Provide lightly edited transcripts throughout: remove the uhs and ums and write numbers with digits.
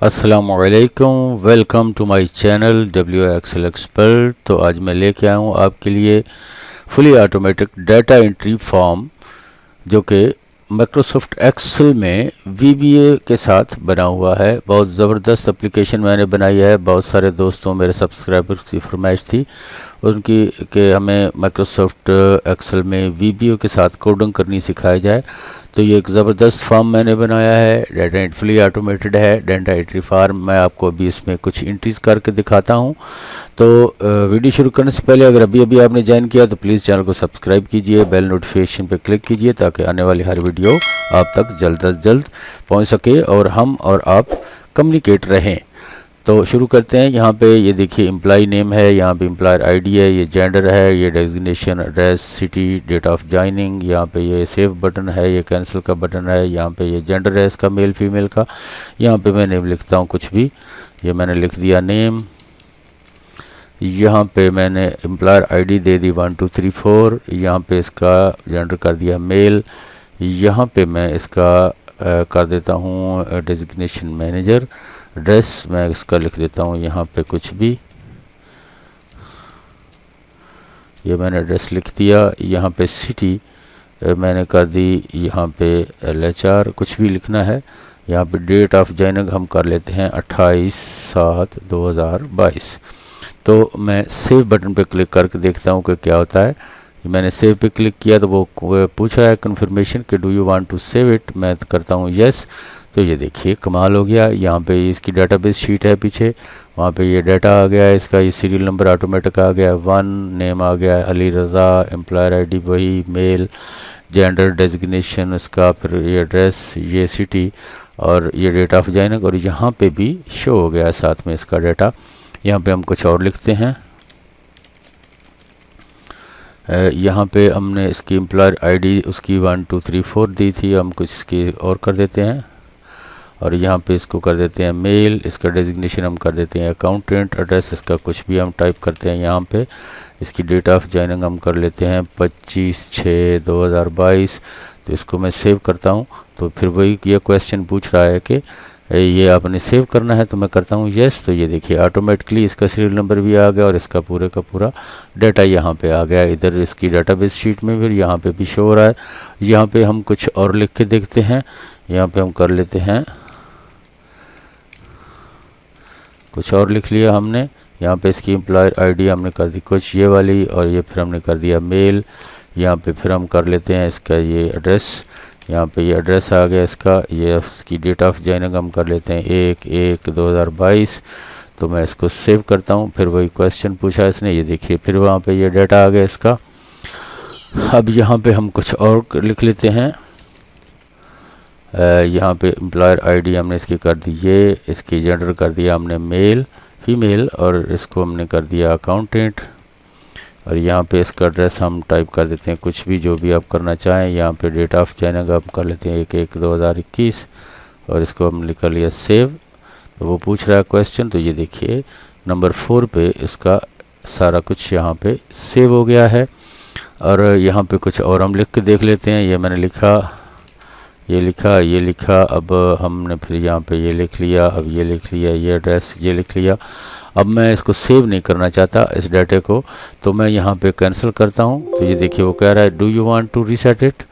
अस्सलामुअलैकुम, welcome to my channel W Excel expert. तो आज मैं लेके आया हूँ आपके लिए fully automatic data entry form जो कि माइक्रोसॉफ्ट एक्सेल में VBA के साथ बना हुआ है। बहुत ज़बरदस्त एप्लीकेशन मैंने बनाई है। बहुत सारे दोस्तों, मेरे सब्सक्राइबर्स की फरमाइश थी उनकी कि हमें माइक्रोसॉफ्ट एक्सेल में VBA के साथ कोडिंग करनी सिखाई जाए। तो ये एक ज़बरदस्त फॉर्म मैंने बनाया है, डाटा फुली ऑटोमेटेड है। डाटा एंट्री फॉर्म मैं आपको अभी इसमें कुछ एंट्रीज करके दिखाता हूँ। तो वीडियो शुरू करने से पहले अगर अभी आपने ज्वाइन किया तो प्लीज़ चैनल को सब्सक्राइब कीजिए, बेल नोटिफिकेशन पे क्लिक कीजिए ताकि आने वाली हर वीडियो आप तक जल्द अज जल्द पहुँच सके और हम और आप कम्युनिकेट रहें। तो शुरू करते हैं। यहाँ पे ये देखिए एम्प्लॉय नेम है, यहाँ पे एम्प्लॉयर आईडी है, ये जेंडर है, ये designation, address, city, date of joining, यहाँ पे ये सेव बटन है, ये कैंसिल का बटन है, यहाँ पे ये जेंडर है इसका मेल फीमेल का। यहाँ पे मैं नेम लिखता हूँ कुछ भी, ये मैंने लिख दिया नेम। यहाँ पे मैंने एम्प्लॉयर आईडी दे दी 1 2 3 4, यहाँ पे इसका जेंडर कर दिया मेल। यहाँ पे मैं इसका कर देता हूँ डेजिग्नेशन मैनेजर। एड्रेस मैं इसका लिख देता हूँ यहाँ पे कुछ भी, ये मैंने एड्रेस लिख दिया। यहाँ पे सिटी मैंने कर दी, यहाँ पे LHR कुछ भी लिखना है। यहाँ पे डेट ऑफ ज्वाइनिंग हम कर लेते हैं 28/7/2022। तो मैं सेव बटन पे क्लिक करके देखता हूँ कि क्या होता है। मैंने सेव पे क्लिक किया तो वो पूछ रहा है कन्फर्मेशन कि do you want to save it. मैं करता हूँ यस। तो ये देखिए कमाल हो गया। यहाँ पे इसकी डाटाबेस शीट है पीछे, वहाँ पे ये डाटा आ गया है इसका, ये सीरियल नंबर ऑटोमेटिक आ गया, 1 नेम आ गया अली रज़ा, एम्प्लॉयर आईडी वही, मेल, जेंडर, डेजिग्नेशन उसका, फिर ये एड्रेस, ये सिटी और ये डेट ऑफ ज्वाइनिंग, और यहाँ पे भी शो हो गया साथ में इसका डाटा। यहाँ पे हम कुछ और लिखते हैं। यहाँ पे हमने इसकी एम्प्लॉयर आईडी उसकी 1 2 3 4 दी थी, हम कुछ इसकी और कर देते हैं और यहाँ पे इसको कर देते हैं मेल। इसका डेजिग्नेशन हम कर देते हैं अकाउंटेंट। एड्रेस इसका कुछ भी हम टाइप करते हैं यहाँ पे। इसकी डेट ऑफ ज्वाइनिंग हम कर लेते हैं 25/6/2022। तो इसको मैं सेव करता हूँ। तो फिर वही ये क्वेश्चन पूछ रहा है कि ये आपने सेव करना है, तो मैं करता हूँ यस। तो ये देखिए ऑटोमेटिकली इसका सीरियल नंबर भी आ गया और इसका पूरे का पूरा डाटा यहाँ पे आ गया। इधर इसकी डाटाबेस शीट में फिर यहाँ पे भी शो हो रहा है। यहाँ पे हम कुछ और लिख के देखते हैं। यहाँ पे हम कर लेते हैं, कुछ और लिख लिया हमने। यहाँ पे इसकी एम्प्लॉयर आईडी हमने कर दी कुछ ये वाली, और ये फिर हमने कर दिया मेल। यहाँ पे फिर हम कर लेते हैं इसका ये एड्रेस, यहाँ पे ये एड्रेस आ गया इसका। ये इसकी डेट ऑफ ज्वाइनिंग हम कर लेते हैं 1/1/2022। तो मैं इसको सेव करता हूँ। फिर वही क्वेश्चन पूछा इसने, ये देखिए फिर वहाँ पे ये डाटा आ गया इसका। अब यहाँ पे हम कुछ और लिख लेते हैं। यहाँ पे एम्प्लॉयर आईडी हमने इसकी कर दी ये, इसकी जेंडर कर दिया हमने मेल फीमेल, और इसको हमने कर दिया अकाउंटेंट। और यहाँ पे इसका एड्रेस हम टाइप कर देते हैं कुछ भी, जो भी आप करना चाहें। यहाँ पे डेट ऑफ ज्वाइनिंग हम कर लेते हैं 1/1/2021 और इसको हम लिख लिया सेव। तो वो पूछ रहा है क्वेश्चन। तो ये देखिए नंबर 4 पे इसका सारा कुछ यहाँ पे सेव हो गया है। और यहाँ पे कुछ और हम लिख के देख लेते हैं। ये मैंने लिखा, ये लिखा, ये लिखा। अब हमने फिर यहाँ पे ये लिख लिया, अब ये लिख लिया, ये एड्रेस ये लिख लिया। अब मैं इसको सेव नहीं करना चाहता इस डाटे को, तो मैं यहाँ पे कैंसिल करता हूँ। तो ये देखिए वो कह रहा है do you want to reset it.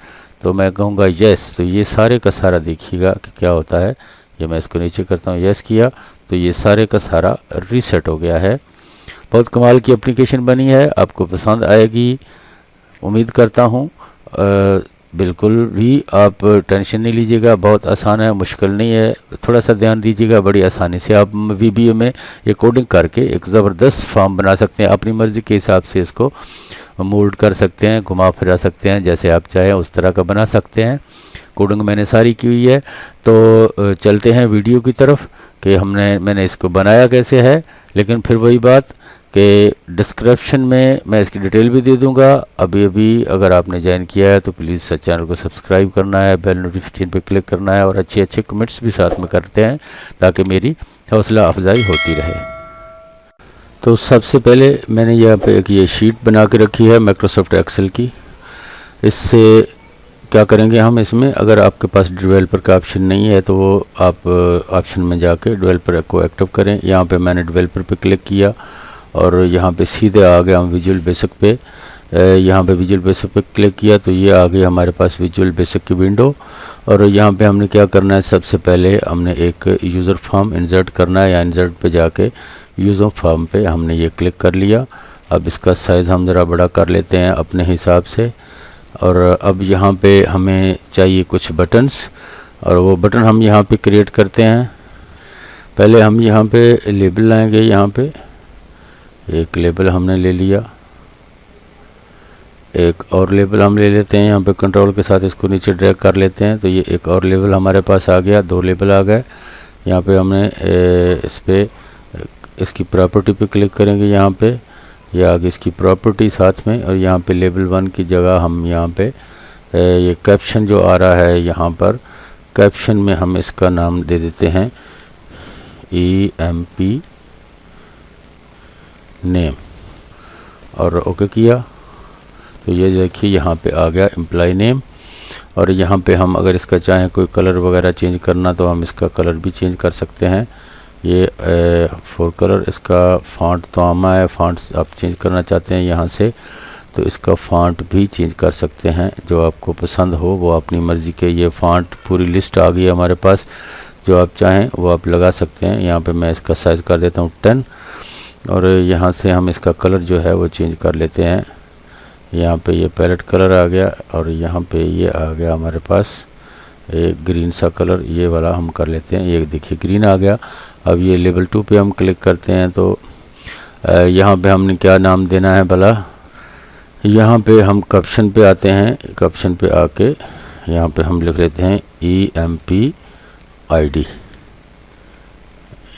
तो मैं कहूँगा यस। तो ये सारे का सारा देखिएगा कि क्या होता है। ये मैं इसको नीचे करता हूँ, यस किया तो ये सारे का सारा रीसेट हो गया है। बहुत कमाल की एप्लीकेशन बनी है, आपको पसंद आएगी उम्मीद करता हूँ। बिल्कुल भी आप टेंशन नहीं लीजिएगा, बहुत आसान है, मुश्किल नहीं है। थोड़ा सा ध्यान दीजिएगा, बड़ी आसानी से आप VBA में ये कोडिंग करके एक ज़बरदस्त फॉर्म बना सकते हैं। अपनी मर्ज़ी के हिसाब से इसको मोल्ड कर सकते हैं, घुमा फिरा सकते हैं, जैसे आप चाहें उस तरह का बना सकते हैं। कोडिंग मैंने सारी की हुई है। तो चलते हैं वीडियो की तरफ कि मैंने इसको बनाया कैसे है। लेकिन फिर वही बात कि डिस्क्रिप्शन में मैं इसकी डिटेल भी दे दूंगा। अभी अगर आपने ज्वाइन किया है तो प्लीज़ चैनल को सब्सक्राइब करना है, बेल नोटिफिकेशन पे क्लिक करना है और अच्छे कमेंट्स भी साथ में करते हैं ताकि मेरी हौसला अफजाई होती रहे। तो सबसे पहले मैंने यहाँ पे एक ये शीट बना के रखी है माइक्रोसॉफ्ट एक्सेल की। इससे क्या करेंगे हम इसमें, अगर आपके पास डेवलपर का ऑप्शन नहीं है तो वो आप ऑप्शन में जाके डेवलपर को एक्टिव करें। यहाँ पे मैंने डेवलपर पे क्लिक किया और यहाँ पे सीधे आ गए हम विजुअल बेसिक पे। यहाँ पे विजुअल बेसिक पे क्लिक किया तो ये आ गई हमारे पास विजुअल बेसिक की विंडो। और यहाँ पे हमने क्या करना है, सबसे पहले हमने एक यूज़र फॉर्म इंसर्ट करना है, या इंसर्ट पे जाके यूज़र फॉर्म पे हमने ये क्लिक कर लिया। अब इसका साइज़ हम ज़रा बड़ा कर लेते हैं अपने हिसाब से। और अब यहाँ पे हमें चाहिए कुछ बटन्स, और वो बटन हम यहाँ पे क्रिएट करते हैं। पहले हम यहाँ पे लेबल लाएंगे, यहाँ पे एक लेबल हमने ले लिया, एक और लेबल हम ले लेते हैं। यहाँ पे कंट्रोल के साथ इसको नीचे ड्रैग कर लेते हैं तो ये एक और लेबल हमारे पास आ गया, 2 लेबल आ गए। यहाँ पे हमने इस पे इसकी प्रॉपर्टी पे क्लिक करेंगे, यहाँ पे ये आगे इसकी प्रॉपर्टी साथ में। और यहाँ पे लेबल 1 की जगह हम यहाँ पे ये कैप्शन जो आ रहा है, यहाँ पर कैप्शन में हम इसका नाम दे देते हैं EMP नेम, और ओके किया तो ये देखिए यहाँ पे आ गया एम्प्लॉय नेम। और यहाँ पे हम अगर इसका चाहें कोई कलर वगैरह चेंज करना तो हम इसका कलर भी चेंज कर सकते हैं। ये फॉर कलर, इसका फ़ॉन्ट तो आमा है, फ़ॉन्ट्स आप चेंज करना चाहते हैं यहाँ से तो इसका फ़ॉन्ट भी चेंज कर सकते हैं, जो आपको पसंद हो वो अपनी मर्ज़ी के। ये फ़ॉन्ट पूरी लिस्ट आ गई है हमारे पास, जो आप चाहें वो आप लगा सकते हैं। यहाँ पे मैं इसका साइज़ कर देता हूँ 10, और यहाँ से हम इसका कलर जो है वो चेंज कर लेते हैं। यहाँ पे ये पैलेट कलर आ गया, और यहाँ पे ये आ गया हमारे पास एक ग्रीन सा कलर, ये वाला हम कर लेते हैं। ये देखिए ग्रीन आ गया। अब ये लेवल 2 पे हम क्लिक करते हैं तो यहाँ पे हमने क्या नाम देना है भला। यहाँ पे हम कैप्शन पे आते हैं, कैप्शन पे आके यहाँ पे हम लिख लेते हैं EMP ID,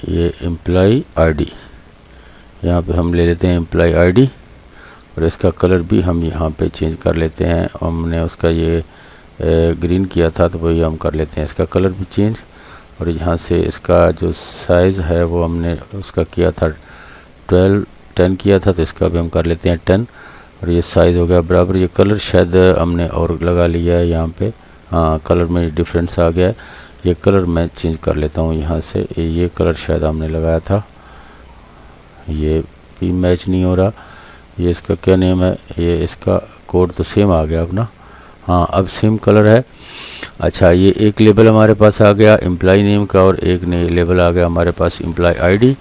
ये एम्प्लॉय ID। यहाँ पे हम ले लेते हैं एम्प्लॉय ID, और इसका कलर भी हम यहाँ पे चेंज कर लेते हैं। हमने उसका ये ग्रीन किया था तो वही हम कर लेते हैं इसका कलर भी चेंज। और यहाँ से इसका जो साइज़ है वो हमने उसका किया था 10 किया था, तो इसका भी हम कर लेते हैं 10, और ये साइज़ हो गया बराबर। ये कलर शायद हमने और लगा लिया है यहाँ पे, हाँ कलर में डिफरेंस आ गया है। ये कलर मैं चेंज कर लेता हूँ यहाँ से, ये कलर शायद हमने लगाया था, ये भी मैच नहीं हो रहा। ये इसका क्या नेम है, ये इसका कोड तो सेम आ गया अब ना, हाँ अब सेम कलर है। अच्छा, ये एक लेबल हमारे पास आ गया एम्प्लॉय नेम का, और एक नई लेबल आ गया हमारे पास एम्प्लॉय ID।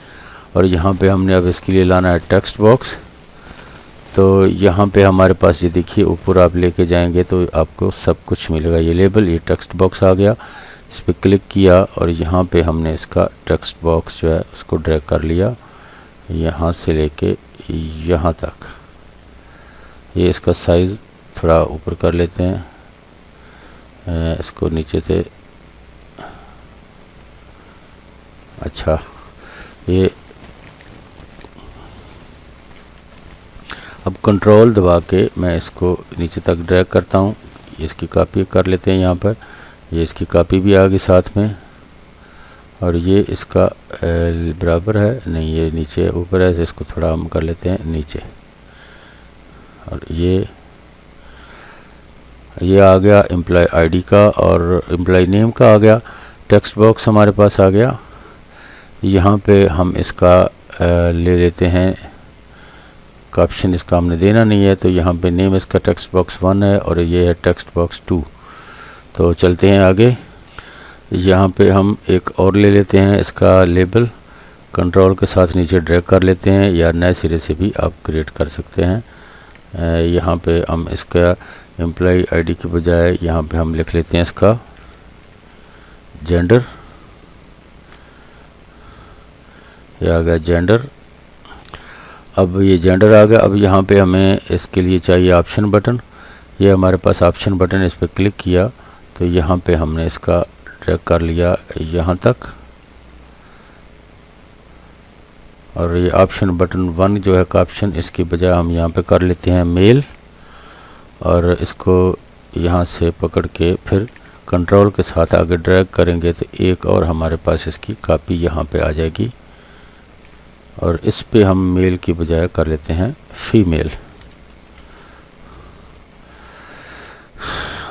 और यहाँ पे हमने अब इसके लिए लाना है टेक्स्ट बॉक्स। तो यहाँ पे हमारे पास ये देखिए ऊपर आप लेके जाएंगे तो आपको सब कुछ मिलेगा। ये लेबल, ये टेक्स्ट बॉक्स आ गया, इस पर क्लिक किया और यहाँ पे हमने इसका टेक्स्ट बॉक्स जो है उसको ड्रैग कर लिया यहाँ से लेके यहाँ तक। ये इसका साइज़ थोड़ा ऊपर कर लेते हैं, इसको नीचे से। अच्छा, ये अब कंट्रोल दबा के मैं इसको नीचे तक ड्रैग करता हूँ। इसकी कॉपी कर लेते हैं यहाँ पर, ये इसकी कॉपी भी आ गई साथ में। और ये इसका बराबर है नहीं, ये नीचे ऊपर है, इसको थोड़ा हम कर लेते हैं नीचे। और ये आ गया एम्प्लॉय ID का, और एम्प्लॉय नेम का आ गया। टेक्स्ट बॉक्स हमारे पास आ गया। यहाँ पे हम इसका ले लेते हैं कैप्शन, इसका हमने देना नहीं है तो यहाँ पे नेम इसका टेक्स्ट बॉक्स 1 है और ये है टेक्स्ट बॉक्स 2। तो चलते हैं आगे। यहाँ पे हम एक और ले लेते हैं इसका लेबल, कंट्रोल के साथ नीचे ड्रैग कर लेते हैं, या नए सिरे से भी आप क्रिएट कर सकते हैं। यहाँ पे हम इसका एम्प्लॉय ID के बजाय यहाँ पे हम लिख लेते हैं इसका जेंडर। ये आ गया जेंडर। अब ये जेंडर आ गया। अब यहाँ पे हमें इसके लिए चाहिए ऑप्शन बटन। ये हमारे पास ऑप्शन बटन, इस पर क्लिक किया तो यहाँ पे हमने इसका ड्रैग कर लिया यहाँ तक। और ये ऑप्शन बटन 1 जो है ऑप्शन, इसके बजाय हम यहाँ पे कर लेते हैं मेल, और इसको यहाँ से पकड़ के फिर कंट्रोल के साथ आगे ड्रैग करेंगे तो एक और हमारे पास इसकी कॉपी यहाँ पे आ जाएगी। और इस पे हम मेल की बजाय कर लेते हैं फीमेल।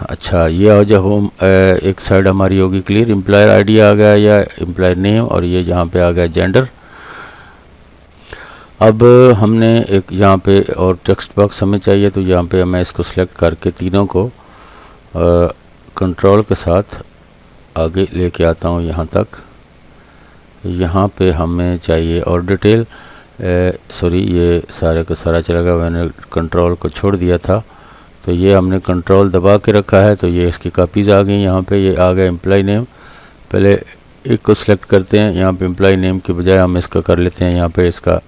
अच्छा, ये जब हम एक साइड हमारी होगी क्लियर, एम्प्लॉयर आईडी आ गया या एम्प्लॉयर नेम, और ये यहाँ पे आ गया जेंडर। अब हमने एक यहाँ पे और टेक्स्ट बॉक्स हमें चाहिए, तो यहाँ पे मैं इसको सिलेक्ट करके तीनों को कंट्रोल के साथ आगे लेके आता हूँ यहाँ तक। यहाँ पे हमें चाहिए और डिटेल, सॉरी ये सारे का सारा चला गया, मैंने कंट्रोल को छोड़ दिया था, तो ये हमने कंट्रोल दबा के रखा है, तो ये इसकी कापीज़ आ गई। यहाँ पे ये आ गया एम्प्लॉय नेम। पहले एक को सिलेक्ट करते हैं, यहाँ पे एम्प्लॉय नेम के बजाय हम इसका कर लेते हैं, यहाँ पे इसका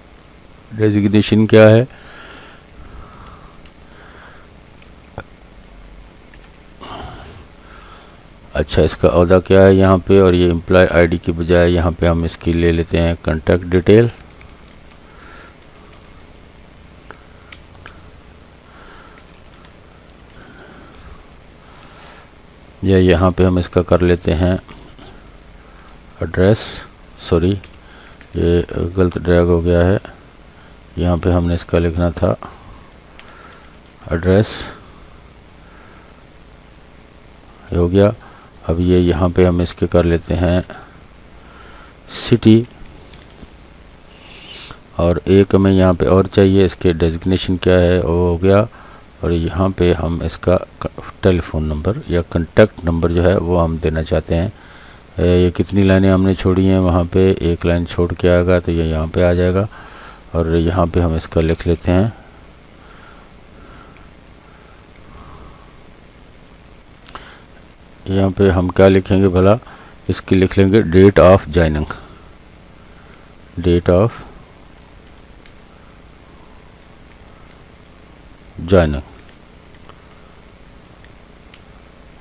डेजिग्नेशन क्या है, अच्छा इसका ओहदा क्या है यहाँ पे, और ये एम्प्लॉय आईडी के बजाय यहाँ पे हम इसकी ले लेते हैं कॉन्टैक्ट डिटेल। या यहाँ पे हम इसका कर लेते हैं एड्रेस, सॉरी ये गलत ड्रैग हो गया है, यहाँ पे हमने इसका लिखना था एड्रेस, हो गया। अब ये यहाँ पे हम इसके कर लेते हैं सिटी, और एक हमें यहाँ पे और चाहिए, इसके डेजिग्नेशन क्या है वो हो गया, और यहाँ पे हम इसका टेलीफ़ोन नंबर या कॉन्टैक्ट नंबर जो है वो हम देना चाहते हैं। ये कितनी लाइनें हमने छोड़ी हैं, वहाँ पे एक लाइन छोड़ के आएगा, तो ये यहाँ पे आ जाएगा, और यहाँ पे हम इसका लिख लेते हैं यहाँ पे हम क्या लिखेंगे भला, इसकी लिख लेंगे date of joining, date of joining,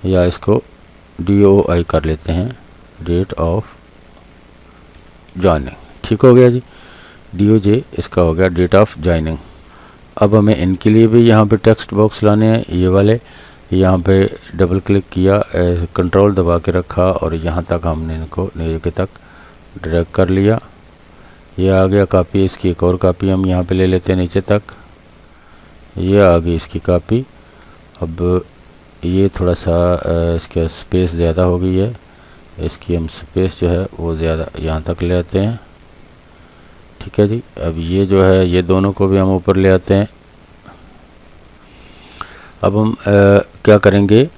या इसको DOI कर लेते हैं, डेट ऑफ जॉइनिंग। ठीक हो गया जी, DOJ इसका हो गया डेट ऑफ जॉइनिंग। अब हमें इनके लिए भी यहाँ पे टेक्स्ट बॉक्स लाने हैं, ये वाले, यहाँ पे डबल क्लिक किया, कंट्रोल दबा के रखा, और यहाँ तक हमने इनको नीचे तक ड्रैग कर लिया, ये आ गया कापी। इसकी एक और कापी हम यहाँ पे ले लेते हैं नीचे तक, ये आ गई इसकी कापी। अब ये थोड़ा सा इसका स्पेस ज़्यादा हो गई है, इसकी हम स्पेस जो है वो ज़्यादा यहाँ तक ले आते हैं। ठीक है जी, अब ये जो है ये दोनों को भी हम ऊपर ले आते हैं। अब हम क्या करेंगे,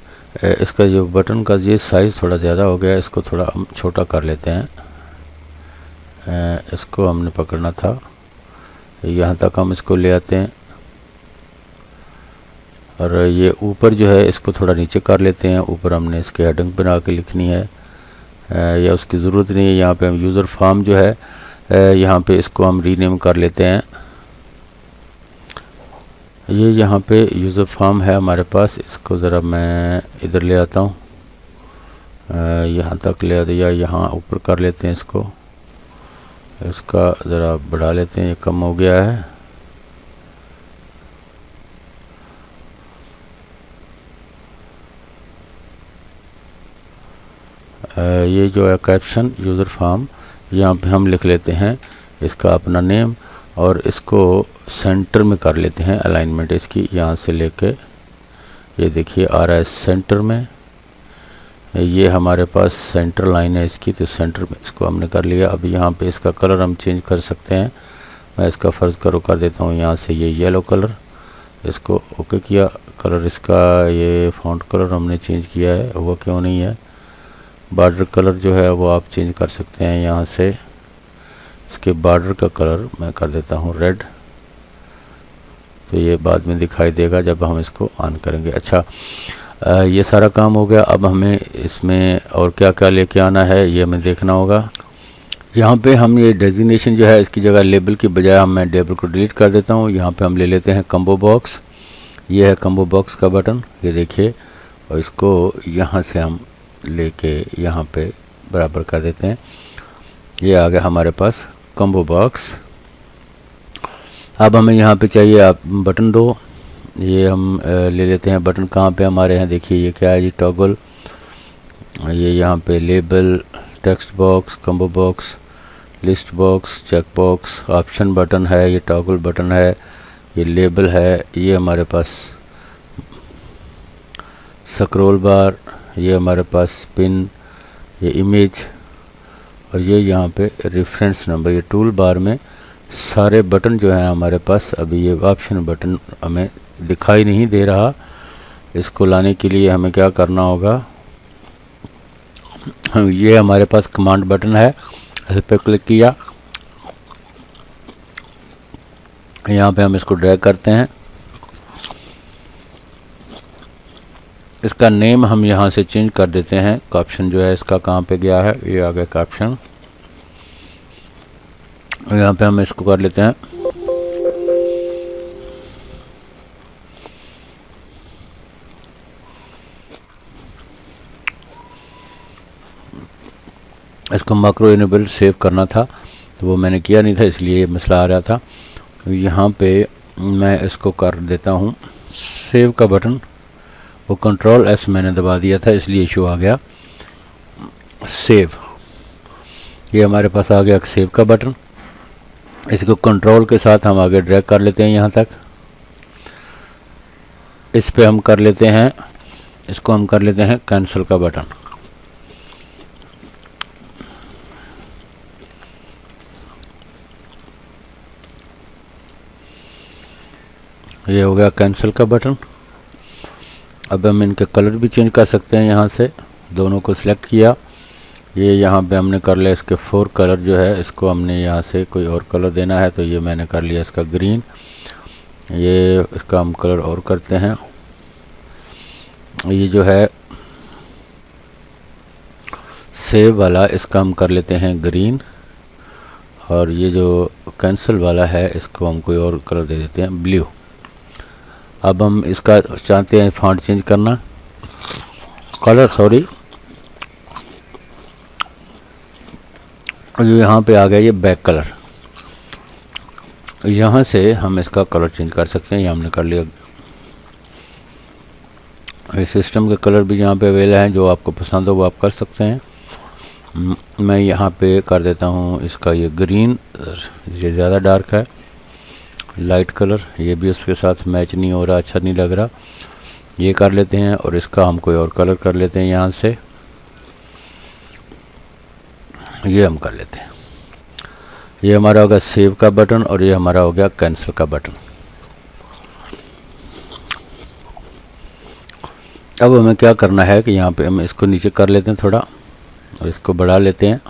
इसका जो बटन का ये साइज़ थोड़ा ज़्यादा हो गया, इसको थोड़ा हम छोटा कर लेते हैं। इसको हमने पकड़ना था, यहाँ तक हम इसको ले आते हैं, और ये ऊपर जो है इसको थोड़ा नीचे कर लेते हैं। ऊपर हमने इसके हेडिंग बना के लिखनी है, या उसकी ज़रूरत नहीं है। यहाँ पे हम यूज़र फॉर्म जो है यहाँ पे इसको हम रीनेम कर लेते हैं। ये यहाँ पे यूज़र फॉर्म है हमारे पास, इसको ज़रा मैं इधर ले आता हूँ, यहाँ तक ले आते, या यहाँ ऊपर कर लेते हैं इसको, इसका ज़रा बढ़ा लेते हैं, ये कम हो गया है। ये जो है कैप्शन यूज़र फॉर्म, यहाँ पे हम लिख लेते हैं इसका अपना नेम, और इसको सेंटर में कर लेते हैं अलाइनमेंट इसकी, यहाँ से लेके ये देखिए आ रहा है सेंटर में, ये हमारे पास सेंटर लाइन है इसकी, तो सेंटर में इसको हमने कर लिया। अब यहाँ पे इसका कलर हम चेंज कर सकते हैं, मैं इसका फ़र्ज़ कर देता हूँ यहाँ से, ये येलो कलर, इसको ओके किया। कलर इसका ये फ़ॉन्ट कलर हमने चेंज किया है, वो क्यों नहीं है। बॉर्डर कलर जो है वो आप चेंज कर सकते हैं यहाँ से, इसके बॉर्डर का कलर मैं कर देता हूँ रेड, तो ये बाद में दिखाई देगा जब हम इसको ऑन करेंगे। अच्छा, ये सारा काम हो गया। अब हमें इसमें और क्या क्या लेके आना है ये हमें देखना होगा। यहाँ पे हम ये डेजिग्नेशन जो है इसकी जगह लेबल की बजाय हम मैं लेबल को डिलीट कर देता हूँ। यहाँ पे हम ले लेते हैं कम्बो बॉक्स, ये है कम्बो बॉक्स का बटन, ये देखिए, और इसको यहाँ से हम लेके यहाँ पे बराबर कर देते हैं। ये आ गया हमारे पास कम्बो बॉक्स। अब हमें यहाँ पे चाहिए आप बटन दो, ये हम ले लेते हैं। बटन कहाँ पे हमारे हैं, देखिए ये क्या है जी, टॉगल, ये यहाँ पे label, text box, combo box, list box, check box, option button है, ये टॉगल बटन है, ये लेबल है, ये हमारे पास स्क्रॉल बार, ये हमारे पास पिन, ये इमेज, और ये यहाँ पे रेफरेंस नंबर। ये टूल बार में सारे बटन जो हैं हमारे पास, अभी ये ऑप्शन बटन हमें दिखाई नहीं दे रहा। इसको लाने के लिए हमें क्या करना होगा, ये हमारे पास कमांड बटन है, इस पर क्लिक किया, यहाँ पे हम इसको ड्रैग करते हैं। इसका नेम हम यहाँ से चेंज कर देते हैं। कैप्शन जो है इसका कहाँ पे गया है, ये आ गया कैप्शन, यहाँ पे हम इसको कर लेते हैं इसको मैक्रो इनेबल सेव करना था, तो वो मैंने किया नहीं था, इसलिए ये मसला आ रहा था। यहाँ पे मैं इसको कर देता हूँ सेव का बटन, वो कंट्रोल एस मैंने दबा दिया था इसलिए इशू आ गया। सेव, ये हमारे पास आ गया सेव का बटन। इसको कंट्रोल के साथ हम आगे ड्रैग कर लेते हैं यहाँ तक। इस पे हम कर लेते हैं, इसको हम कर लेते हैं कैंसिल का बटन। ये हो गया कैंसिल का बटन। अब हम इनके कलर भी चेंज कर सकते हैं, यहाँ से दोनों को सिलेक्ट किया, ये यहाँ पे हमने कर लिया इसके 4 कलर जो है, इसको हमने यहाँ से कोई और कलर देना है, तो ये मैंने कर लिया इसका ग्रीन। ये इसका हम कलर और करते हैं, ये जो है सेव वाला, इसका हम कर लेते हैं ग्रीन, और ये जो कैंसिल वाला है इसको हम कोई और कलर दे देते हैं ब्लू। अब हम इसका चाहते हैं फॉन्ट चेंज करना, कलर सॉरी, यहाँ पे आ गया ये बैक कलर, यहाँ से हम इसका कलर चेंज कर सकते हैं, ये हमने कर लिया। ये सिस्टम के कलर भी यहाँ पे अवेलेबल हैं, जो आपको पसंद हो वो आप कर सकते हैं। मैं यहाँ पे कर देता हूँ इसका ये ग्रीन, ये ज़्यादा डार्क है, लाइट कलर, ये भी उसके साथ मैच नहीं हो रहा, अच्छा नहीं लग रहा, ये कर लेते हैं। और इसका हम कोई और कलर कर लेते हैं, यहाँ से ये हम कर लेते हैं। ये हमारा हो गया सेव का बटन, और ये हमारा हो गया कैंसिल का बटन। अब हमें क्या करना है कि यहाँ पे हम इसको नीचे कर लेते हैं थोड़ा, और इसको बढ़ा लेते हैं,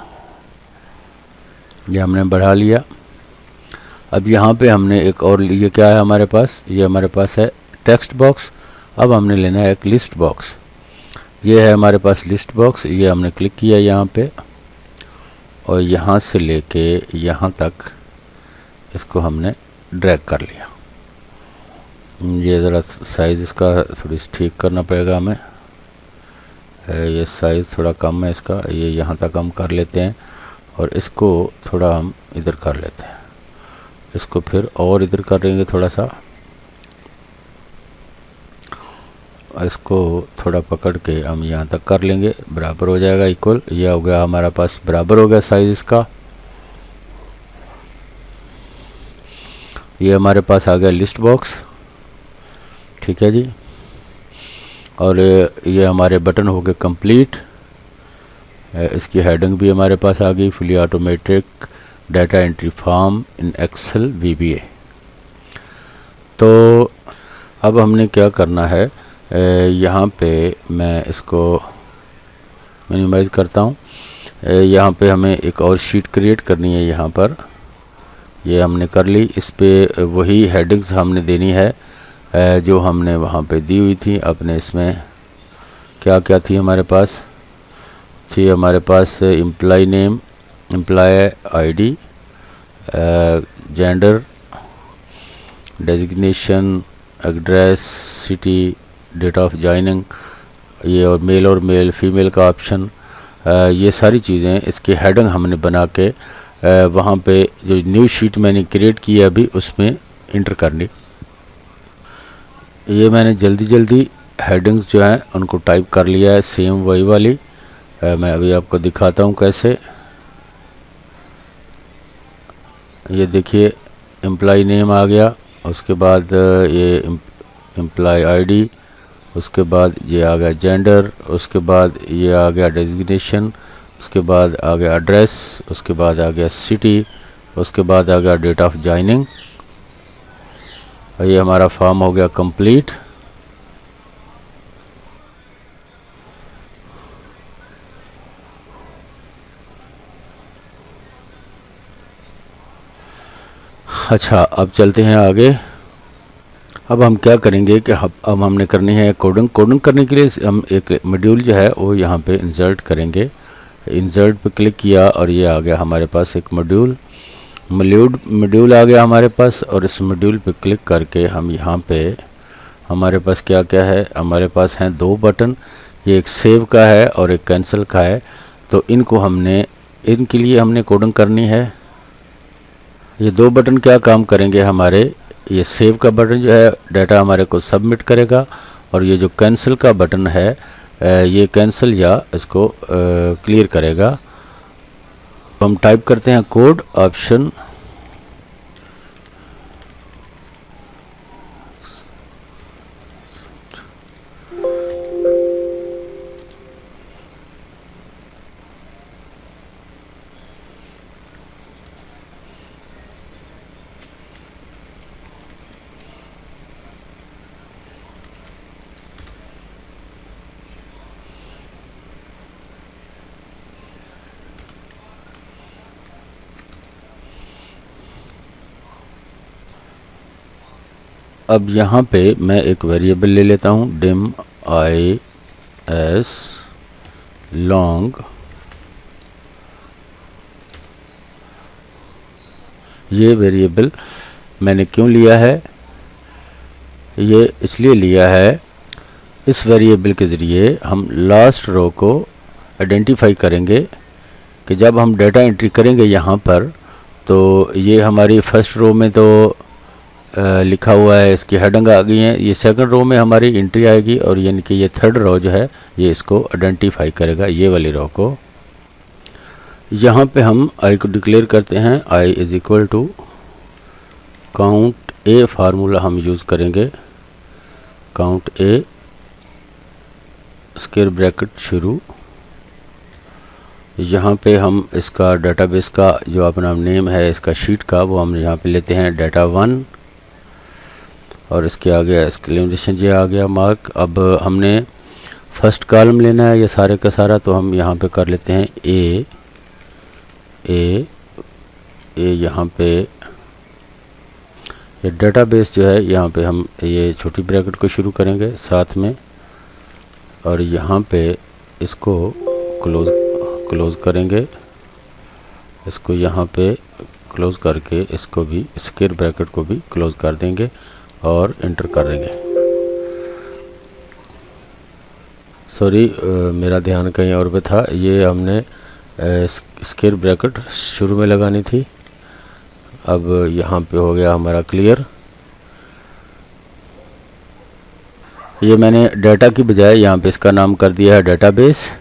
ये हमने बढ़ा लिया। अब यहाँ पे हमने एक और, ये क्या है हमारे पास, ये हमारे पास है टेक्स्ट बॉक्स। अब हमने लेना है एक लिस्ट बॉक्स, ये है हमारे पास लिस्ट बॉक्स, ये हमने क्लिक किया यहाँ पे, और यहाँ से लेके यहाँ तक इसको हमने ड्रैग कर लिया। ये ज़रा साइज़ इसका थोड़ी ठीक करना पड़ेगा हमें, ये साइज़ थोड़ा कम है इसका, ये यहाँ तक हम कर लेते हैं, और इसको थोड़ा हम इधर कर लेते हैं, इसको फिर और इधर करेंगे थोड़ा सा, इसको थोड़ा पकड़ के हम यहाँ तक कर लेंगे, बराबर हो जाएगा इक्वल। ये हो गया हमारा पास, बराबर हो गया साइज़ इसका। ये हमारे पास आ गया लिस्ट बॉक्स, ठीक है जी। और ये हमारे बटन हो गए कंप्लीट, इसकी हेडिंग भी हमारे पास आ गई, fully automatic data entry form in Excel VBA। तो अब हमने क्या करना है, यहाँ पे मैं इसको मिनिमाइज़ करता हूँ। यहाँ पे हमें एक और शीट क्रिएट करनी है, यहाँ पर ये हमने कर ली। इस पे वही हेडिंग्स हमने देनी है जो हमने वहाँ पे दी हुई थी अपने। इसमें क्या क्या थी हमारे पास, थी हमारे पास employee name, employee ID, gender, designation, address, city, date of joining, ये और मेल फीमेल का ऑप्शन, ये सारी चीज़ें इसकी हेडिंग हमने बना के वहाँ पे जो न्यू शीट मैंने क्रिएट की है अभी उसमें इंटर करनी। ये मैंने जल्दी हेडिंग्स जो हैं उनको टाइप कर लिया है, सेम वही वाली। मैं अभी आपको दिखाता हूँ कैसे। ये देखिए एम्प्लॉय नेम आ गया, उसके बाद ये एम्प्लॉय ID, उसके बाद ये आ गया जेंडर, उसके बाद ये आ गया डेजिग्नेशन, उसके बाद आ गया एड्रेस, उसके बाद आ गया सिटी, उसके बाद आ गया डेट ऑफ ज्वाइनिंग। और ये हमारा फॉर्म हो गया कंप्लीट। अच्छा, अब चलते हैं आगे। अब हम क्या करेंगे कि अब हमने करनी है कोडिंग। कोडिंग करने के लिए हम एक मॉड्यूल जो है वो यहाँ पे इंसर्ट करेंगे। इंसर्ट पे क्लिक किया और ये आ गया हमारे पास एक मॉड्यूल आ गया हमारे पास। और इस मॉड्यूल पे क्लिक करके हम यहाँ पे हमारे पास क्या क्या है, हमारे पास हैं 2 बटन। ये एक सेव का है और एक कैंसिल का है। तो इनके लिए हमने कोडिंग करनी है। ये 2 बटन क्या काम करेंगे हमारे, ये सेव का बटन जो है डाटा हमारे को सबमिट करेगा, और ये जो कैंसिल का बटन है ये कैंसिल या इसको क्लियर करेगा। तो हम टाइप करते हैं कोड ऑप्शन अब यहाँ पे मैं एक वेरिएबल ले लेता हूँ dim is long। ये वेरिएबल मैंने क्यों लिया है, ये इसलिए लिया है, इस वेरिएबल के ज़रिए हम लास्ट रो को आइडेंटिफाई करेंगे कि जब हम डाटा एंट्री करेंगे यहाँ पर, तो ये हमारी फर्स्ट रो में तो लिखा हुआ है, इसकी हेडिंग आ गई है। ये सेकंड रो में हमारी एंट्री आएगी, और यानी कि ये थर्ड रो जो है ये इसको आइडेंटिफाई करेगा, ये वाली रो को। यहाँ पे हम आई को डिक्लेयर करते हैं, I is equal to count A, formula हम यूज़ करेंगे काउंट ए स्क्वायर ब्रैकेट शुरू। यहाँ पे हम इसका डेटाबेस का जो अपना नेम है इसका शीट का, वो हम यहाँ पे लेते हैं डाटा 1, और इसके आगे एक्सक्लेमेशन ये आ गया मार्क। अब हमने फर्स्ट कॉलम लेना है ये सारे का सारा, तो हम यहाँ पे कर लेते हैं ए यहाँ पे ये डेटाबेस जो है यहाँ पे हम ये छोटी ब्रैकेट को शुरू करेंगे साथ में, और यहाँ पे इसको क्लोज़ करेंगे, इसको यहाँ पे क्लोज़ करके इसको भी स्क्वायर ब्रैकेट को भी क्लोज़ कर देंगे और इंटर कर देंगे। सॉरी, मेरा ध्यान कहीं और पे था। ये हमने स्क्वायर ब्रैकेट शुरू में लगानी थी। अब यहाँ पे हो गया हमारा क्लियर। ये मैंने डाटा की बजाय यहाँ पे इसका नाम कर दिया है डेटाबेस,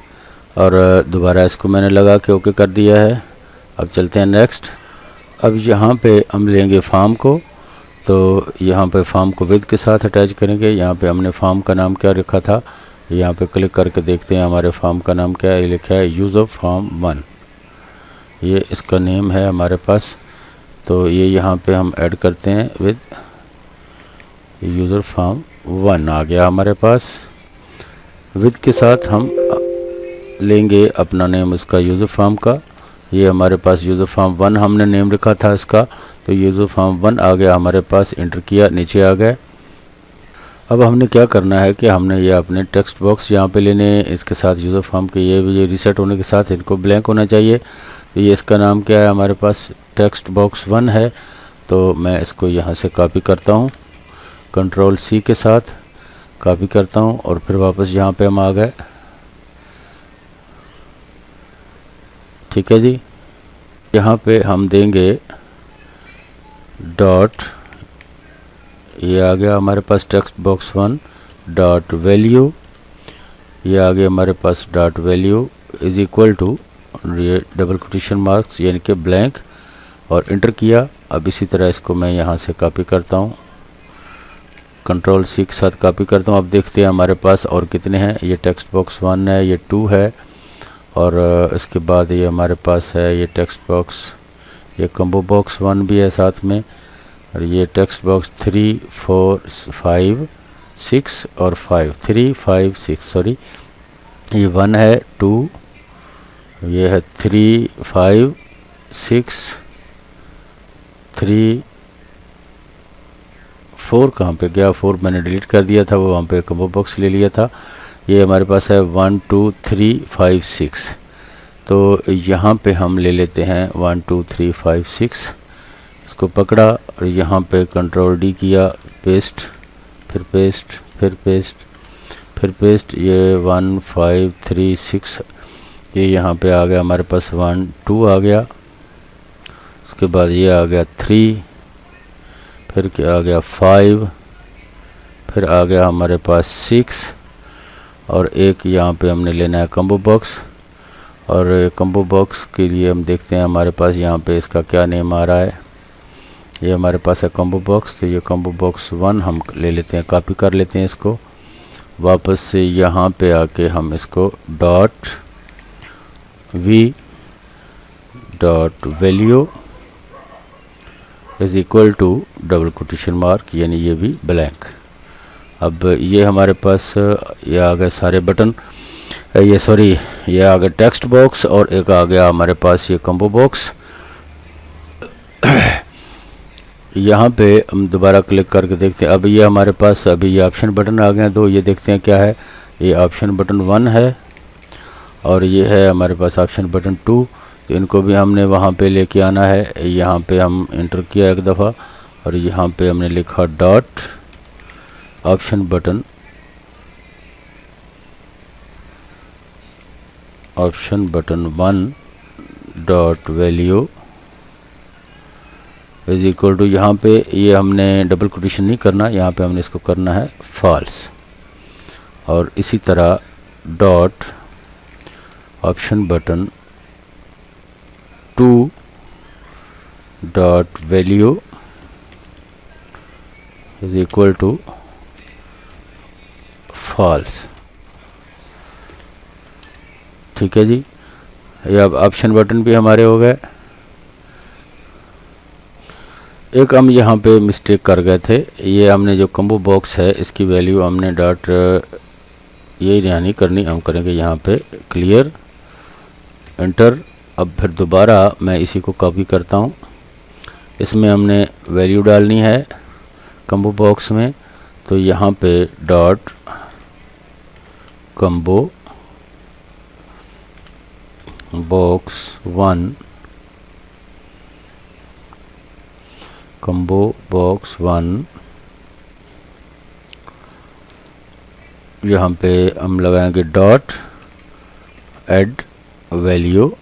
और दोबारा इसको मैंने लगा के ओके कर दिया है। अब चलते हैं नेक्स्ट। अब यहाँ पे हम लेंगे फॉर्म को, तो यहाँ पे फॉर्म को विद के साथ अटैच करेंगे। यहाँ पे हमने फॉर्म का नाम क्या रखा था, यहाँ पे क्लिक करके देखते हैं हमारे फॉर्म का नाम क्या है। ये लिखा है यूज़र फॉर्म 1, ये इसका नेम है हमारे पास। तो ये यहाँ पे हम ऐड करते हैं विद यूज़र फॉर्म 1 आ गया हमारे पास। विद के साथ हम लेंगे अपना नेम इसका यूज़र फॉर्म का। ये हमारे पास यूज़र फॉर्म 1 हमने नेम रखा था इसका, तो यूज़र फॉर्म 1 आ गया हमारे पास। इंटर किया, नीचे आ गए। अब हमने क्या करना है कि हमने ये अपने टेक्स्ट बॉक्स यहाँ पे लेने, इसके साथ यूज़र फॉर्म के ये रीसेट होने के साथ इनको ब्लैंक होना चाहिए। तो ये इसका नाम क्या है हमारे पास, टेक्स्ट बॉक्स 1 है। तो मैं इसको यहाँ से कॉपी करता हूँ, कंट्रोल C के साथ कॉपी करता हूँ, और फिर वापस यहाँ पे हम आ गए। ठीक है जी। यहाँ पे हम देंगे डॉट, ये आ गया हमारे पास टेक्स्ट बॉक्स 1 डॉट वैल्यू, ये आ गया हमारे पास dot value is equal to double quotation marks यानी कि ब्लैंक, और इंटर किया। अब इसी तरह इसको मैं यहाँ से कॉपी करता हूँ, Ctrl+C के साथ कॉपी करता हूँ। अब देखते हैं हमारे पास और कितने हैं। ये टेक्स्ट बॉक्स 1 है, ये 2 है, और इसके बाद ये हमारे पास है ये टेक्स्ट बॉक्स, ये कम्बो बॉक्स 1 भी है साथ में, और ये टेक्स्ट बॉक्स 3, 4, 5, 6 और 5, 3, 5, 6 सॉरी, ये 1 है, 2, ये है 3, 5, 6, 3, 4 कहाँ पे गया, 4 मैंने डिलीट कर दिया था, वो वहाँ पे कम्बो बॉक्स ले लिया था। ये हमारे पास है 1, 2, 3, 5, 6, तो यहाँ पे हम ले लेते हैं 1, 2, 3, 5, 6, इसको पकड़ा और यहाँ पे Ctrl+D किया, पेस्ट, फिर पेस्ट, फिर पेस्ट, फिर पेस्ट, ये 1, 5, 3, 6, ये यहाँ पे आ गया हमारे पास 1, 2 आ गया, उसके बाद ये आ गया 3, फिर क्या आ गया 5, फिर आ गया हमारे पास 6, और एक यहाँ पे हमने लेना है कम्बो बॉक्स, और कम्बो बॉक्स के लिए हम देखते हैं हमारे पास यहाँ पे इसका क्या नेम आ रहा है। ये हमारे पास है कम्बो बॉक्स, तो ये कम्बो बॉक्स 1 हम ले लेते हैं, कॉपी कर लेते हैं इसको, वापस से यहाँ पे आके हम इसको .v.value is equal to double quotation mark, यानी ये भी ब्लैंक। अब ये हमारे पास ये आ गए सारे बटन, ये सॉरी ये आ गया टेक्स्ट बॉक्स, और एक आ गया हमारे पास ये कम्बो बॉक्स। यहाँ पे हम दोबारा क्लिक करके देखते हैं। अब ये हमारे पास अभी ये ऑप्शन बटन आ गए हैं 2, ये देखते हैं क्या है। ये ऑप्शन बटन 1 है, और ये है हमारे पास ऑप्शन बटन 2, तो इनको भी हमने वहाँ पे लेके आना है। यहाँ पे हम इंटर किया एक दफ़ा, और यहाँ पे हमने लिखा dot option button 1 dot value is equal to, यहाँ पे ये हमने डबल कोटेशन नहीं करना, यहाँ पे हमने इसको करना है फॉल्स, और इसी तरह dot option button 2 dot value is equal to false. ठीक है जी, ये अब ऑप्शन बटन भी हमारे हो गए। एक हम यहाँ पे मिस्टेक कर गए थे, ये हमने जो कम्बो बॉक्स है इसकी वैल्यू हमने डॉट ये नहीं करनी, हम करेंगे यहाँ पे क्लियर एंटर। अब फिर दोबारा मैं इसी को कॉपी करता हूँ, इसमें हमने वैल्यू डालनी है कम्बो बॉक्स में, तो यहाँ पे dot combo box 1 combo box 1 यहाँ पे हम लगाएंगे dot add value,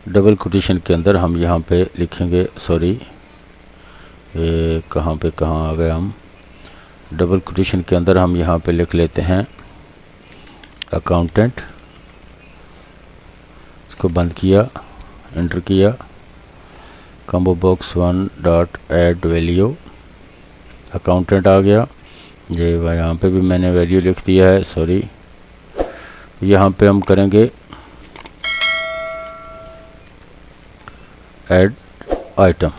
double quotation के अंदर हम यहाँ पे लिखेंगे, सॉरी ये कहाँ आ गए हम, डबल कोटेशन के अंदर हम यहाँ पे लिख लेते हैं अकाउंटेंट, इसको बंद किया, एंटर किया, combo box 1 dot add value, accountant आ गया। ये यहाँ पे भी मैंने वैल्यू लिख दिया है, सॉरी यहाँ पे हम करेंगे ऐड आइटम,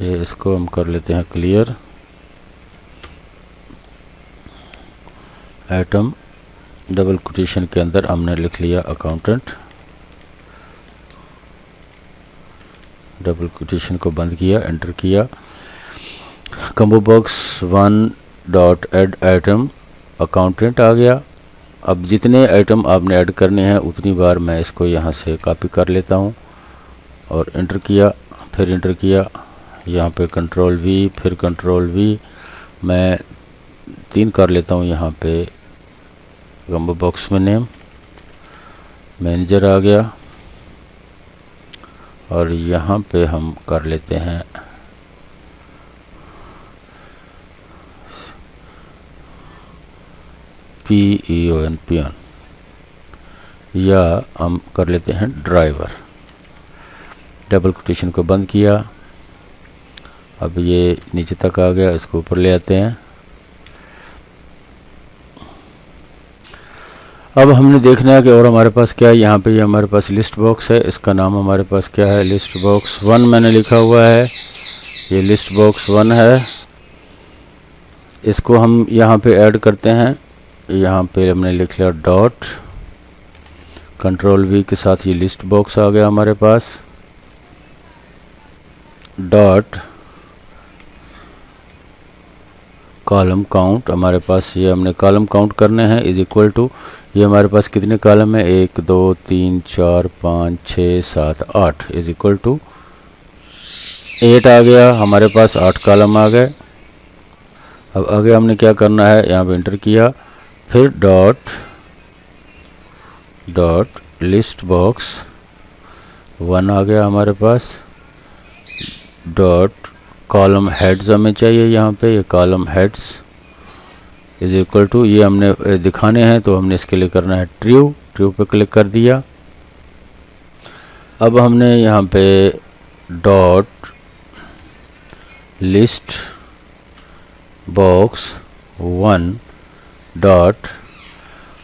ये इसको हम कर लेते हैं क्लियर आइटम, डबल कोटेशन के अंदर हमने लिख लिया अकाउंटेंट, डबल कोटेशन को बंद किया, एंटर किया, combo box 1 dot add item accountant आ गया। अब जितने आइटम आपने ऐड करने हैं उतनी बार मैं इसको यहाँ से कॉपी कर लेता हूँ, और एंटर किया, फिर एंटर किया, यहाँ पे Ctrl+V, फिर Ctrl+V, मैं 3 कर लेता हूँ यहाँ पे कम्बो बॉक्स में नेम, मैनेजर आ गया, और यहाँ पे हम कर लेते हैं PEON, या हम कर लेते हैं ड्राइवर। डबल कोटेशन को बंद किया, अब ये नीचे तक आ गया, इसको ऊपर ले आते हैं। अब हमने देखना है कि और हमारे पास क्या है। यहाँ पे ये हमारे पास लिस्ट बॉक्स है, इसका नाम हमारे पास क्या है, लिस्ट बॉक्स 1 मैंने लिखा हुआ है। ये लिस्ट बॉक्स 1 है, इसको हम यहाँ पे ऐड करते हैं। यहाँ पे हमने लिख लिया डॉट, कंट्रोल V के साथ ये लिस्ट बॉक्स आ गया हमारे पास। डॉट कॉलम काउंट, हमारे पास ये हमने कॉलम काउंट करने हैं, इज इक्वल टू ये हमारे पास कितने कॉलम है, 1 2 3 4 5 6 7 8 इज इक्वल टू 8 आ गया हमारे पास, 8 कॉलम आ गए। अब आगे हमने क्या करना है, यहाँ पे इंटर किया, फिर डॉट लिस्ट बॉक्स 1 आ गया हमारे पास। डॉट कॉलम हेड्स हमें चाहिए, यहाँ पे ये column heads is equal to, ये हमने दिखाने हैं तो हमने इसके लिए करना है ट्रू पे क्लिक कर दिया। अब हमने यहाँ पे डॉट लिस्ट बॉक्स 1 डॉट,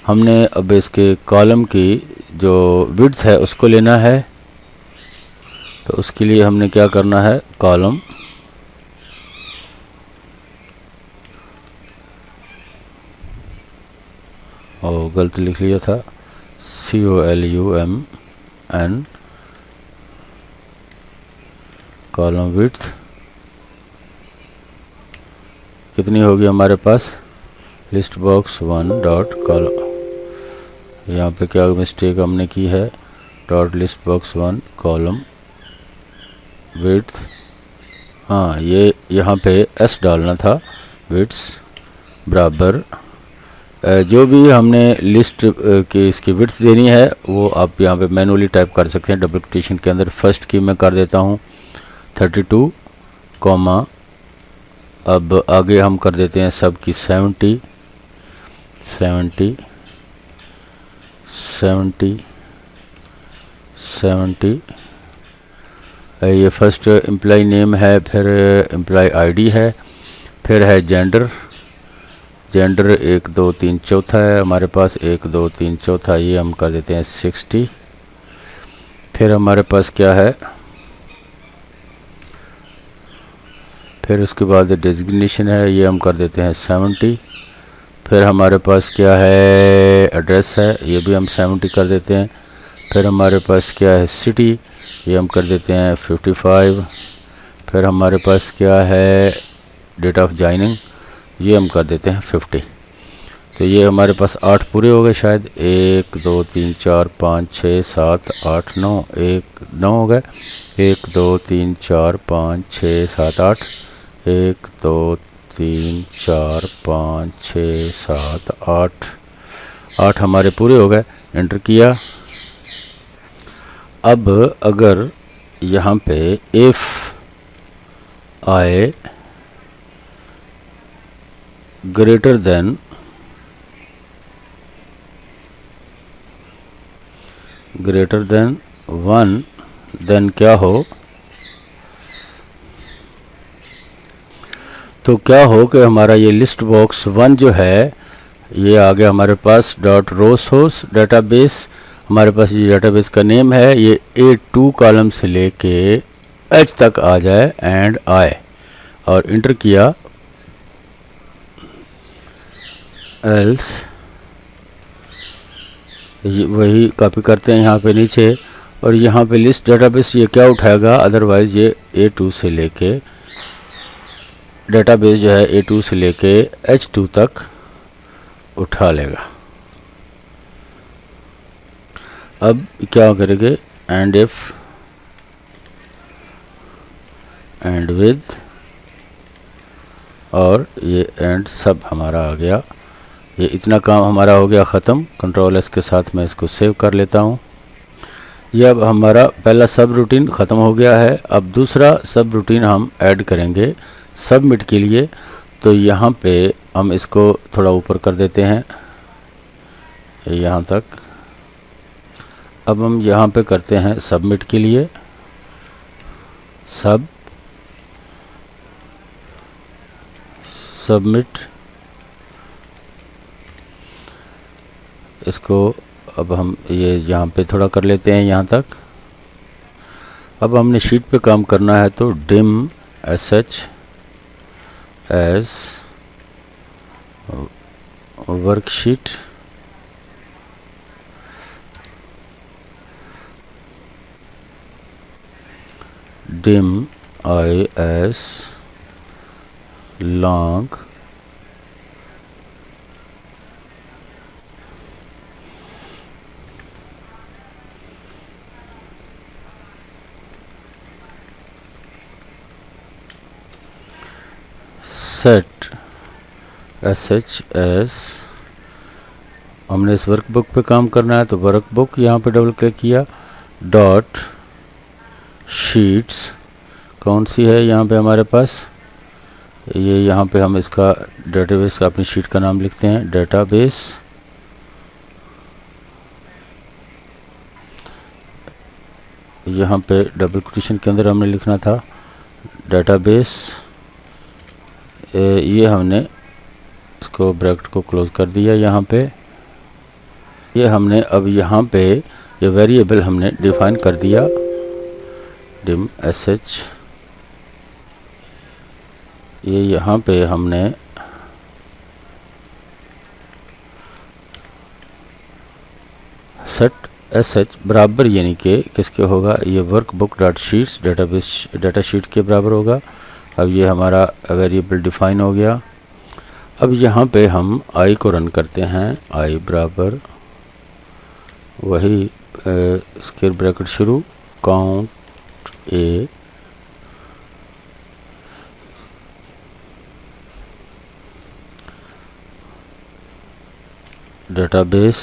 हमने अब इसके कॉलम की जो विड्थ है उसको लेना है, तो उसके लिए हमने क्या करना है, कॉलम और गलत लिख लिया था, COLUMN कॉलम विड्थ कितनी होगी हमारे पास, लिस्ट बॉक्स 1 डॉट कॉलम, यहाँ पे क्या मिस्टेक हमने की है, dot list box 1 column width, हाँ ये यहाँ पे S डालना था, विड्थ बराबर जो भी हमने लिस्ट की इसकी विड्थ देनी है वो आप यहाँ पे मैनुअली टाइप कर सकते हैं डबल कोटेशन के अंदर। फर्स्ट की मैं कर देता हूँ 32 कॉमा, अब आगे हम कर देते हैं सब की 70 70 70 70। ये फर्स्ट एम्प्लॉय नेम है, फिर एम्प्लॉय आईडी है, फिर है जेंडर 1 2 3 चौथा है हमारे पास, 1 2 3 चौथा, ये हम कर देते हैं 60। फिर हमारे पास क्या है, फिर उसके बाद डेजिग्नेशन है, ये हम कर देते हैं 70। फिर हमारे पास क्या है, एड्रेस है, ये भी हम 70 कर देते हैं। फिर हमारे पास क्या है, सिटी, ये हम कर देते हैं 55। फिर हमारे पास क्या है, डेट ऑफ जॉइनिंग, ये हम कर देते हैं 50। तो ये हमारे पास 8 पूरे हो गए शायद, 1 2 3 4 5 6 7 8 9, 9 हो गए, 1 2 3 4 5 6 7 8, 1 2 3 4 5 6 7 8 हमारे पूरे हो गए, एंटर किया। अब अगर यहाँ पे इफ़ आए ग्रेटर देन वन, देन क्या हो, तो क्या हो कि हमारा ये लिस्ट बॉक्स 1 जो है ये आ गया हमारे पास डॉट रो सोर्स डेटाबेस, हमारे पास ये डेटाबेस का नेम है, ये A2 कॉलम से लेके H तक आ जाए एंड आए, और इंटर किया। एल्स वही कॉपी करते हैं यहाँ पे नीचे, और यहाँ पे लिस्ट डेटाबेस ये क्या उठाएगा, अदरवाइज़ ये A2 से लेके डेटाबेस जो है A2 से लेके H2 तक उठा लेगा। अब क्या करेंगे, एंड इफ एंड विद, और ये एंड सब हमारा आ गया। ये इतना काम हमारा हो गया ख़त्म। कंट्रोल S के साथ मैं इसको सेव कर लेता हूँ। ये अब हमारा पहला सब रूटीन ख़त्म हो गया है। अब दूसरा सब रूटीन हम ऐड करेंगे सबमिट के लिए। तो यहाँ पे हम इसको थोड़ा ऊपर कर देते हैं यहाँ तक, अब हम यहाँ पे करते हैं सबमिट के लिए, सबमिट। इसको अब हम ये यहाँ पे थोड़ा कर लेते हैं यहाँ तक। अब हमने शीट पे काम करना है तो dim sh as worksheet, dim I as long set sh as, हमने इस वर्कबुक पे काम करना है तो वर्कबुक यहाँ पे डबल क्लिक किया, डॉट शीट्स कौन सी है यहाँ पे हमारे पास, ये यहाँ पे हम इसका डेटाबेस का अपनी शीट का नाम लिखते हैं, डेटाबेस। यहाँ पे डबल कोटेशन के अंदर हमने लिखना था डेटाबेस, ये हमने इसको ब्रैकेट को क्लोज कर दिया। यहाँ पे ये हमने अब यहाँ पे ये वेरिएबल हमने डिफाइन कर दिया, डिम sh, ये यहाँ पे हमने सेट sh बराबर यानी कि किसके होगा, ये workbook dot sheets database data sheet के बराबर होगा। अब ये हमारा वेरिएबल डिफाइन हो गया। अब यहाँ पे हम i को रन करते हैं, i बराबर वही स्क्वायर ब्रैकेट शुरू, count a database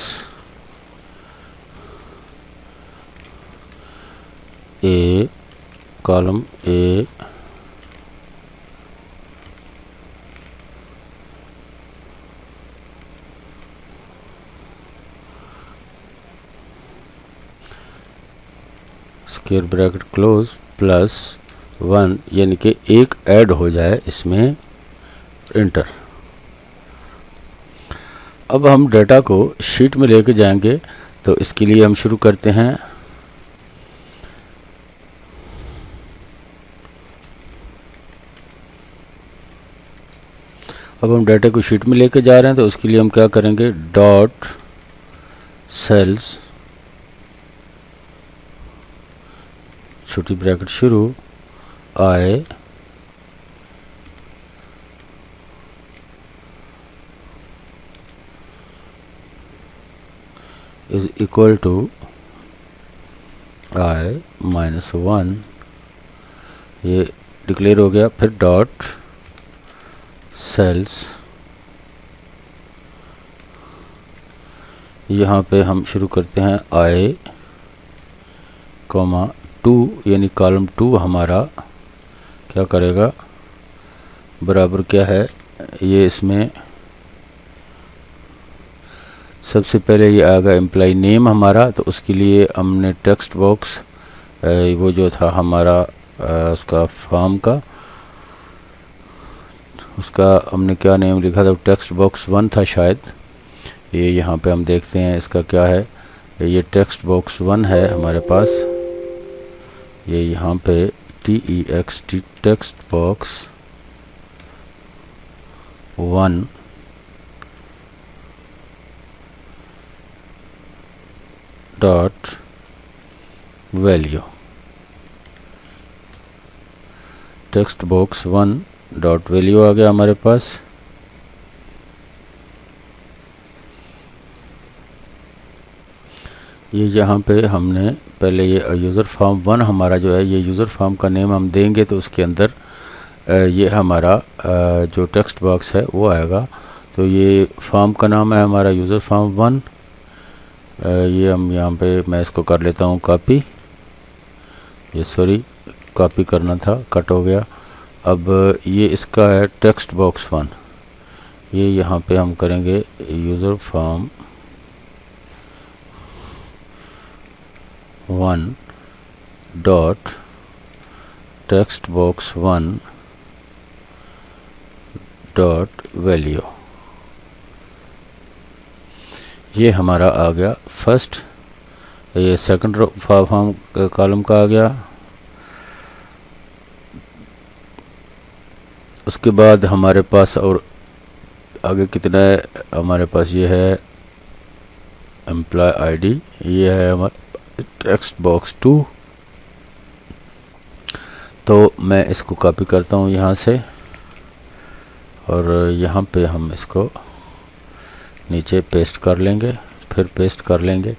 a column a square bracket close plus 1 यानी कि एक ऐड हो जाए इसमें, इंटर। अब हम डाटा को शीट में लेके जाएंगे तो इसके लिए हम शुरू करते हैं। अब हम डाटा को शीट में लेके जा रहे हैं तो उसके लिए हम क्या करेंगे, डॉट सेल्स छोटी ब्रैकेट शुरू, i is equal to i minus 1, ये डिक्लेयर हो गया। फिर डॉट सेल्स, यहाँ पे हम शुरू करते हैं i कॉमा 2 यानी कॉलम 2 हमारा क्या करेगा, बराबर क्या है, ये इसमें सबसे पहले ये आएगा एम्प्लॉय नेम हमारा, तो उसके लिए हमने टेक्स्ट बॉक्स वो जो था हमारा उसका फॉर्म का, उसका हमने क्या नेम लिखा था, टेक्स्ट बॉक्स 1 था शायद। ये यहाँ पे हम देखते हैं इसका क्या है, ये टेक्स्ट बॉक्स 1 है हमारे पास, ये यहाँ पे TEXT text box 1 dot value, text box 1 dot value आ गया हमारे पास। ये यहाँ पे हमने पहले ये यूज़र फॉर्म 1 हमारा जो है, ये यूज़र फॉर्म का नेम हम देंगे तो उसके अंदर ये हमारा जो टेक्स्ट बॉक्स है वो आएगा। तो ये फॉर्म का नाम है हमारा यूज़र फॉर्म 1। ये हम यहाँ पे मैं इसको कर लेता हूँ कॉपी, ये सॉरी कॉपी करना था, कट हो गया। अब ये इसका है टेक्स्ट बॉक्स 1, ये यहाँ पे हम करेंगे user form 1 dot text box 1 dot value. ये हमारा आ गया फर्स्ट, ये सेकंड फॉर्म कॉलम का आ गया। उसके बाद हमारे पास और आगे कितना है, हमारे पास ये है एम्प्लॉय आईडी, ये है हमारा टेक्स्ट बॉक्स 2। तो मैं इसको कॉपी करता हूँ यहाँ से और यहाँ पे हम इसको नीचे पेस्ट कर लेंगे, फिर पेस्ट कर लेंगे,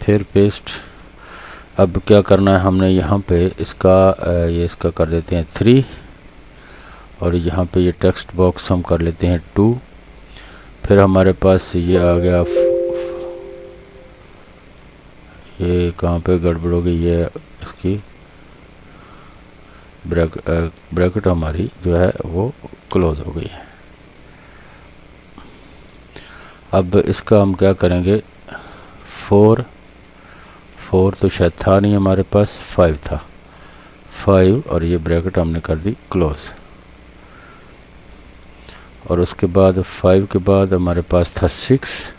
फिर पेस्ट। अब क्या करना है हमने, यहाँ पे इसका ये इसका कर देते हैं 3 और यहाँ पे ये टेक्स्ट बॉक्स हम कर लेते हैं 2। फिर हमारे पास ये आ गया, ये कहाँ पे गड़बड़ हो गई, ये इसकी ब्रैकेट हमारी जो है वो क्लोज हो गई है। अब इसका हम क्या करेंगे, 4 तो शायद था नहीं हमारे पास, 5 था, 5 और ये ब्रैकेट हमने कर दी क्लोज। और उसके बाद 5 के बाद हमारे पास था 6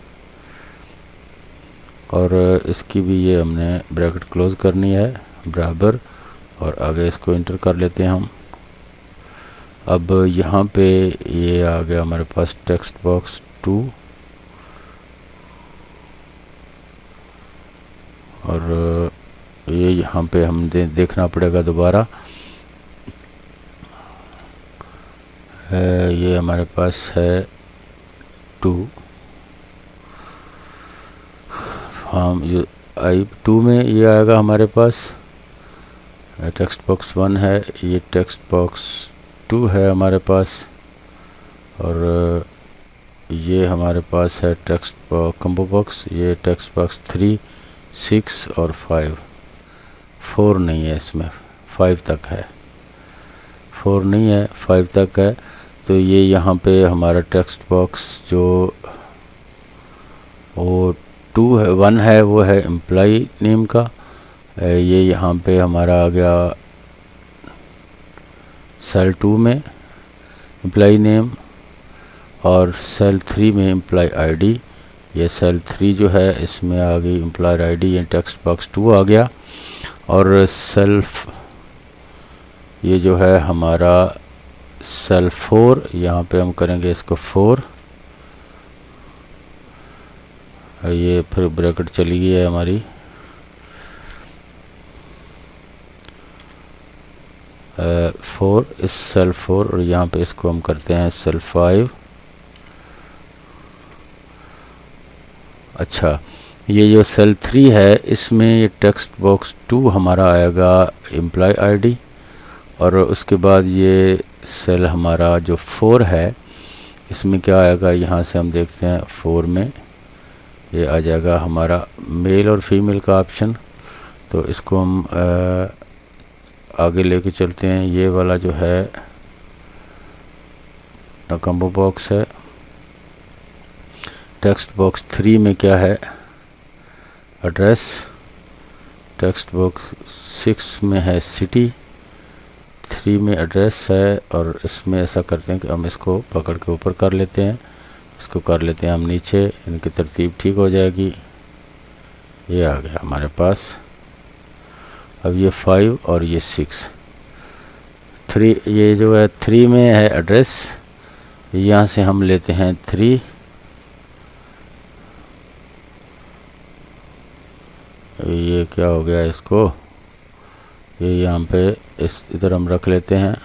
और इसकी भी ये हमने ब्रैकेट क्लोज करनी है बराबर, और आगे इसको इंटर कर लेते हैं हम। अब यहाँ पे ये आ गया हमारे पास टेक्स्ट बॉक्स 2 और ये यहाँ पे हम देखना पड़ेगा दोबारा, ये हमारे पास है 2 हम जो I2 में ये आएगा हमारे पास, टेक्स्ट बॉक्स 1 है, ये टेक्स्ट बॉक्स 2 है हमारे पास, और ये हमारे पास है टेक्स्ट कॉम्बो बॉक्स, ये टेक्स्ट बॉक्स 3, 6 और 5। 4 नहीं है इसमें, 5 तक है, 4 नहीं है 5 तक है। तो ये यहाँ पे हमारा टेक्स्ट बॉक्स जो वो 2 है, 1 है, वो है एम्प्लॉय नेम का। ये यहाँ पे हमारा आ गया सेल 2 में एम्प्लॉय नेम और सेल 3 में एम्प्लॉय आईडी। ये सेल 3 जो है इसमें आ गई एम्प्लॉयर आईडी, ये टेक्स्ट बॉक्स 2 आ गया। और सेल्फ ये जो है हमारा सेल 4, यहाँ पे हम करेंगे इसको 4, ये फिर ब्रैकेट चली गई है हमारी, 4 इस सेल 4 और यहाँ पे इसको हम करते हैं सेल 5। अच्छा, ये जो सेल 3 है इसमें ये टेक्स्ट बॉक्स 2 हमारा आएगा एम्प्लॉय आईडी, और उसके बाद ये सेल हमारा जो 4 है इसमें क्या आएगा, यहाँ से हम देखते हैं 4 में ये आ जाएगा हमारा मेल और फीमेल का ऑप्शन। तो इसको हम आगे लेके चलते हैं। ये वाला जो है कॉम्बो बॉक्स है, टेक्स्ट बॉक्स 3 में क्या है एड्रेस, टेक्स्ट बॉक्स 6 में है सिटी, 3 में एड्रेस है, और इसमें ऐसा करते हैं कि हम इसको पकड़ के ऊपर कर लेते हैं, इसको कर लेते हैं हम नीचे, इनकी तरतीब ठीक हो जाएगी। ये आ गया हमारे पास। अब ये 5 और ये 6, 3 ये जो है 3 में है एड्रेस, यहाँ से हम लेते हैं 3, ये क्या हो गया इसको, ये यहाँ पे इस इधर हम रख लेते हैं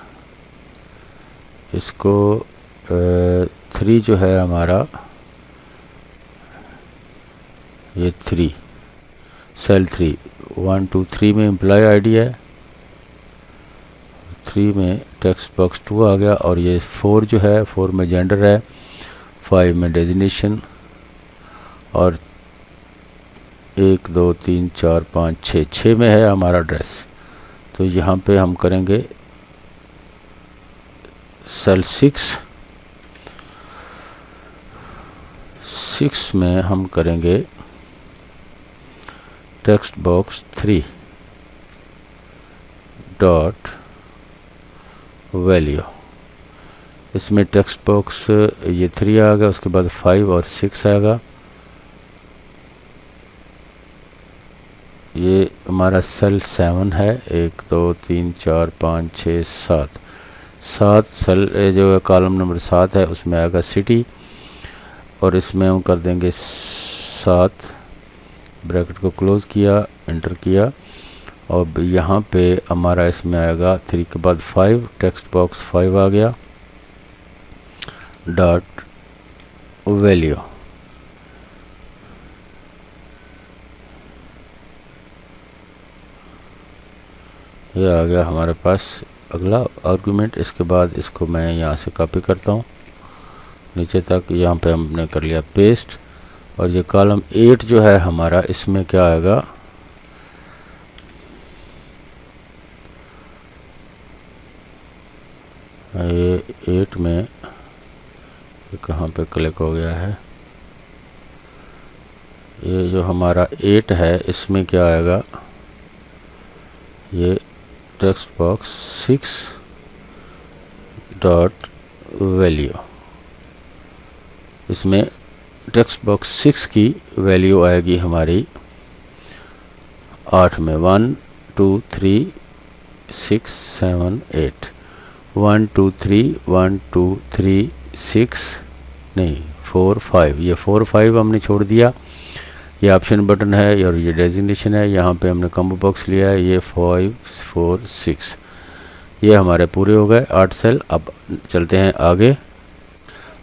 इसको। 3 जो है हमारा ये 3 सेल 3 1 2 3 में एम्प्लॉय आईडी है, 3 में टेक्स्ट बॉक्स 2 आ गया, और ये 4 जो है 4 में जेंडर है, 5 में डेजिग्नेशन, और 1 2 3 4 5 6 6 में है हमारा एड्रेस। तो यहाँ पे हम करेंगे सेल 6 में हम करेंगे टेक्स्ट बॉक्स 3 डॉट वैल्यू। इसमें टेक्स्ट बॉक्स ये 3 आ गया, उसके बाद 5 और 6 आएगा। ये हमारा सेल 7 है, 1 2 3 4 5 6 7 सेल जो है कॉलम नंबर 7 है, उसमें आएगा सिटी, और इसमें हम कर देंगे 7, ब्रैकेट को क्लोज़ किया, एंटर किया, और यहाँ पे हमारा इसमें आएगा 3 के बाद 5, टेक्स्ट बॉक्स 5 आ गया, डॉट वैल्यू। ये आ गया हमारे पास अगला आर्गुमेंट। इसके बाद इसको मैं यहाँ से कॉपी करता हूँ नीचे तक, यहाँ पे हमने कर लिया पेस्ट, और ये कॉलम 8 जो है हमारा, इसमें क्या आएगा, ये 8 में कहाँ पे क्लिक हो गया है, ये जो हमारा 8 है इसमें क्या आएगा, ये टेक्स्ट बॉक्स 6 डॉट वैल्यू। इसमें टेक्स्ट बॉक्स 6 की वैल्यू आएगी हमारी 8 में, 1 2 3 6 7 8, 1 2 3 1 2 3 6 नहीं 4 5, ये 4 5 हमने छोड़ दिया। ये ऑप्शन बटन है और ये डेजिग्नेशन है, यहाँ पे हमने कॉम्बो बॉक्स लिया है, ये 5 4 6, ये हमारे पूरे हो गए 8 सेल। अब चलते हैं आगे।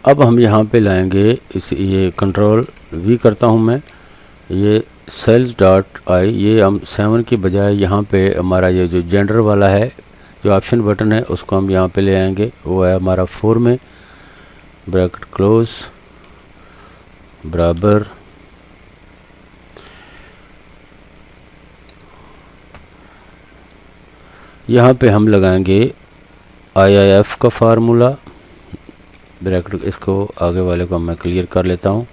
अब हम यहाँ पे लाएंगे ये कंट्रोल V करता हूँ मैं, ये सेल्स डॉट आई, ये हम 7 की बजाय यहाँ पे हमारा ये जो जेंडर वाला है जो ऑप्शन बटन है उसको हम यहाँ पे ले आएंगे, वो है हमारा 4 में, ब्रैकेट क्लोज, बराबर यहाँ पे हम लगाएंगे IIF का फार्मूला, ब्रैकेट, इसको आगे वाले को मैं क्लियर कर लेता हूँ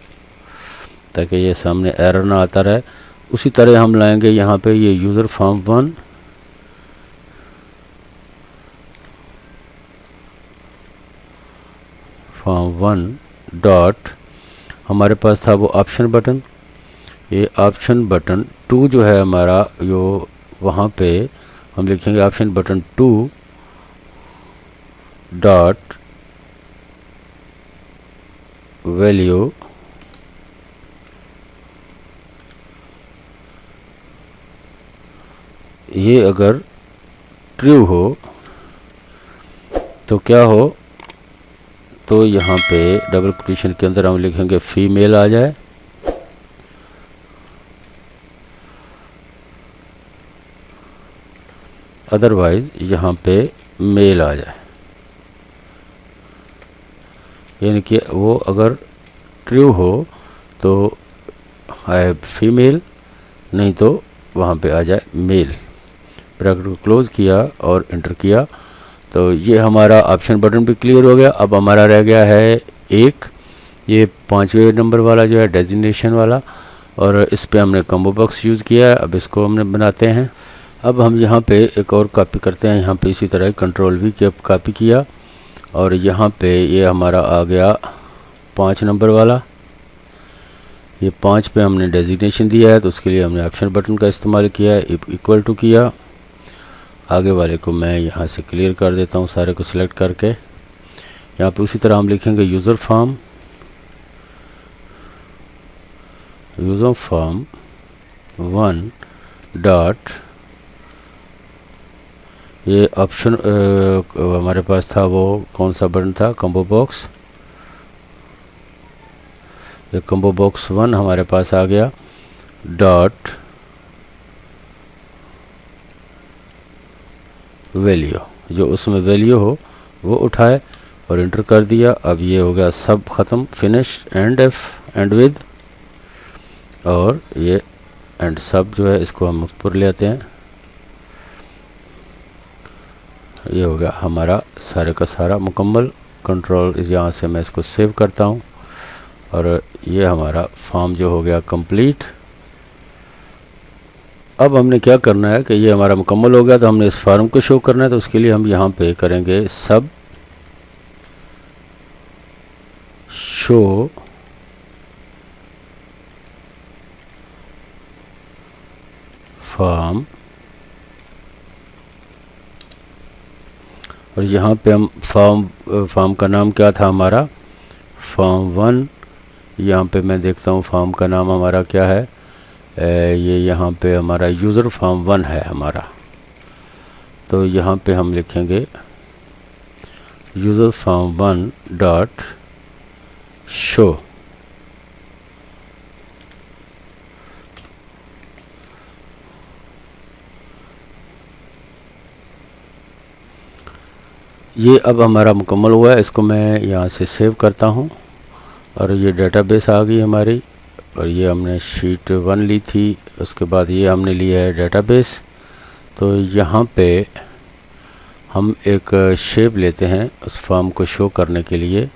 ताकि ये सामने एरर ना आता रहे। उसी तरह हम लाएंगे यहाँ पे ये यूज़र फॉर्म 1, फॉर्म 1 डॉट, हमारे पास था वो ऑप्शन बटन, ये ऑप्शन बटन 2 जो है हमारा, जो वहाँ पे हम लिखेंगे ऑप्शन बटन 2 डॉट वैल्यू, ये अगर ट्रू हो तो क्या हो, तो यहाँ पे डबल कोटेशन के अंदर हम लिखेंगे फीमेल आ जाए, अदरवाइज यहाँ पे मेल आ जाए, यानी कि वो अगर ट्रू हो तो है फीमेल, नहीं तो वहाँ पे आ जाए मेल। ब्रैकेट को क्लोज़ किया और एंटर किया, तो ये हमारा ऑप्शन बटन भी क्लियर हो गया। अब हमारा रह गया है एक, ये 5वें नंबर वाला जो है डेजिग्नेशन वाला, और इस पे हमने कॉम्बो बॉक्स यूज़ किया है। अब इसको हमने बनाते हैं। अब हम यहाँ पे एक और कॉपी करते हैं, यहाँ पे इसी तरह कंट्रोल V के कॉपी किया, और यहाँ पे ये हमारा आ गया 5 नंबर वाला, ये 5 पे हमने डेजिग्नेशन दिया है, तो उसके लिए हमने ऑप्शन बटन का इस्तेमाल किया है, इक्वल टू किया। आगे वाले को मैं यहाँ से क्लियर कर देता हूँ सारे को सिलेक्ट करके। यहाँ पे उसी तरह हम लिखेंगे यूज़र फॉर्म 1 डॉट, ये ऑप्शन हमारे पास था, वो कौन सा बटन था, कॉम्बो बॉक्स, ये कॉम्बो बॉक्स 1 हमारे पास आ गया, डॉट वैल्यू, जो उसमें वैल्यू हो वो उठाए और इंटर कर दिया। अब ये हो गया सब ख़त्म, फिनिश, एंड विद, और ये एंड सब जो है इसको हम ऊपर ले आते हैं। ये हो गया हमारा सारे का सारा मुकम्मल। कंट्रोल यहाँ से मैं इसको सेव करता हूँ, और ये हमारा फॉर्म जो हो गया कंप्लीट। अब हमने क्या करना है कि ये हमारा मुकम्मल हो गया, तो हमने इस फार्म को शो करना है। तो उसके लिए हम यहाँ पे करेंगे सब शो फॉर्म, और यहाँ पे हम फॉर्म का नाम क्या था हमारा, फॉर्म 1। यहाँ पे मैं देखता हूँ फॉर्म का नाम हमारा क्या है, ये यहाँ पे हमारा यूज़र फॉर्म 1 है हमारा। तो यहाँ पे हम लिखेंगे यूज़र फॉर्म 1 डॉट शो। ये अब हमारा मुकम्मल हुआ है। इसको मैं यहाँ से सेव करता हूँ और ये डेटाबेस आ गई हमारी। और ये हमने शीट 1 ली थी, उसके बाद ये हमने लिया है डेटाबेस। तो यहाँ पे हम एक शेप लेते हैं उस फॉर्म को शो करने के लिए।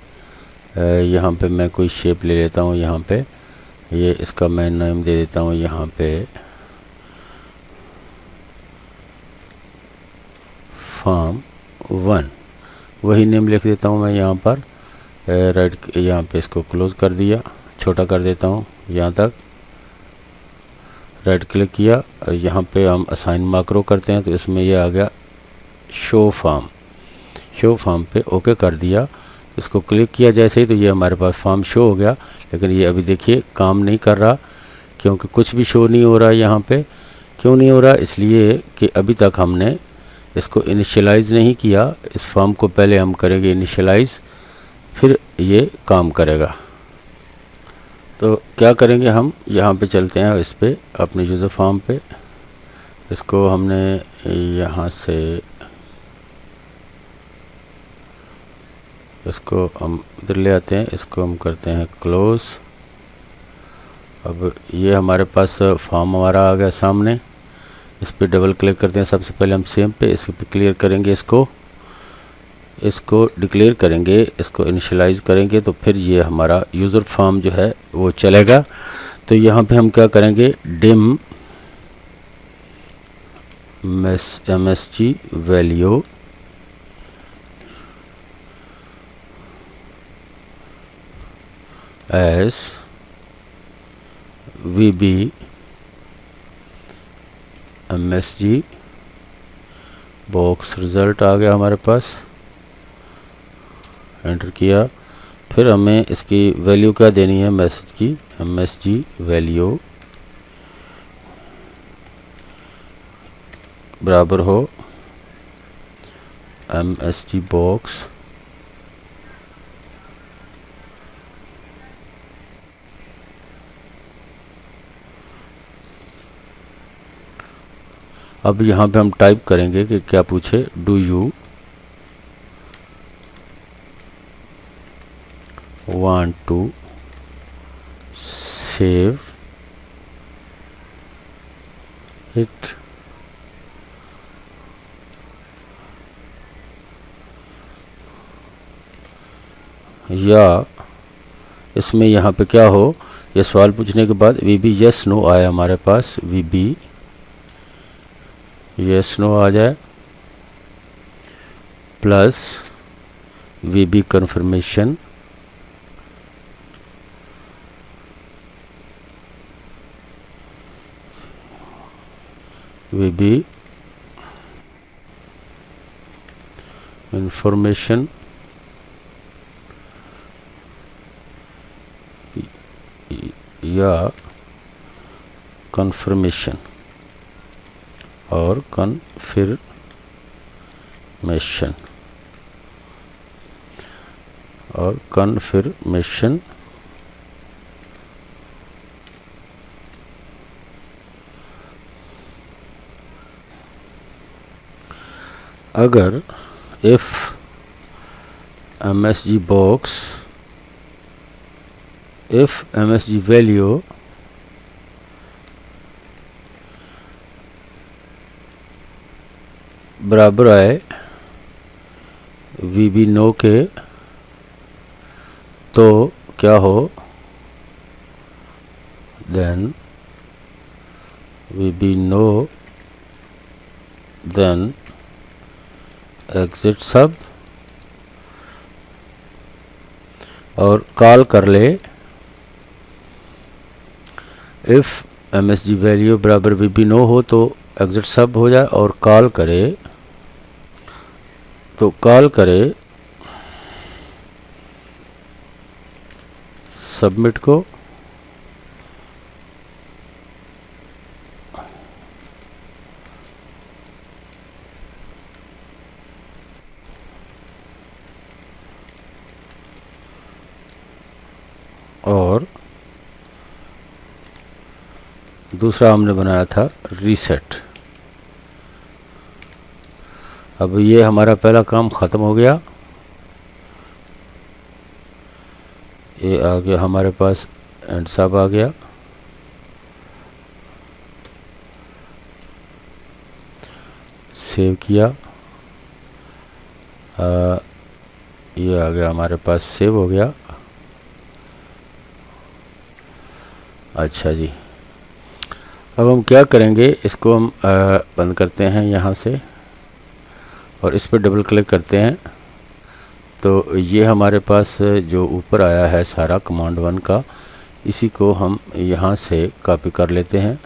यहाँ पे मैं कोई शेप ले लेता हूँ। यहाँ पे ये इसका मैं नाम दे देता हूँ यहाँ पे फॉर्म 1, वही नेम लिख देता हूँ मैं यहाँ पर। राइट, यहाँ पे इसको क्लोज़ कर दिया, छोटा कर देता हूँ यहाँ तक, राइट क्लिक किया और यहाँ पे हम असाइन मार्करो करते हैं। तो इसमें ये आ गया शो फॉर्म। शो फॉर्म पे ओके कर दिया। इसको क्लिक किया जैसे ही, तो ये हमारे पास फॉर्म शो हो गया। लेकिन ये अभी देखिए काम नहीं कर रहा, क्योंकि कुछ भी शो नहीं हो रहा है यहाँ पे। क्यों नहीं हो रहा? इसलिए कि अभी तक हमने इसको इनिशियलाइज़ नहीं किया। इस फॉर्म को पहले हम करेंगे इनिशियलाइज़, फिर ये काम करेगा। तो क्या करेंगे, हम यहाँ पे चलते हैं इस पे अपने यूज़र फॉर्म पे। इसको हमने यहाँ से इसको हम इधर ले आते हैं, इसको हम करते हैं क्लोज़। अब ये हमारे पास फॉर्म हमारा आ गया सामने। इस पर डबल क्लिक करते हैं। सबसे पहले हम सेम पे इस पर क्लियर करेंगे, इसको डिक्लेयर करेंगे, इसको इनिशियलाइज़ करेंगे, तो फिर ये हमारा यूज़र फॉर्म जो है वो चलेगा। तो यहाँ पे हम क्या करेंगे, dim msg value as vb msg box result आ गया हमारे पास, एंटर किया। फिर हमें इसकी वैल्यू क्या देनी है, मैसेज की msg वैल्यू बराबर हो msg बॉक्स अब यहाँ पे हम टाइप करेंगे कि क्या पूछे, do you want to save it, या इसमें यहाँ पे क्या हो, ये सवाल पूछने के बाद वी बी यस नो आया हमारे पास, वी बी यस नो आ जाए, plus V B confirmation V B information या कन्फर्मेशन और कन्फर्मेशन अगर if msg box if msg value बराबर आए vb नो के, तो क्या हो, then VB no, then exit sub और कॉल कर ले इफ़ MSG वैल्यू बराबर VB नो हो तो एग्जिट सब हो जाए, और कॉल करे तो कॉल करे सबमिट को, और दूसरा हमने बनाया था रीसेट। अब ये हमारा पहला काम ख़त्म हो गया। ये आ गया हमारे पास, एंड सब आ गया। सेव किया, ये आ गया हमारे पास, सेव हो गया। अच्छा जी, अब हम क्या करेंगे, इसको हम बंद करते हैं यहाँ से और इस पर डबल क्लिक करते हैं। तो ये हमारे पास जो ऊपर आया है सारा कमांड 1 का, इसी को हम यहाँ से कॉपी कर लेते हैं।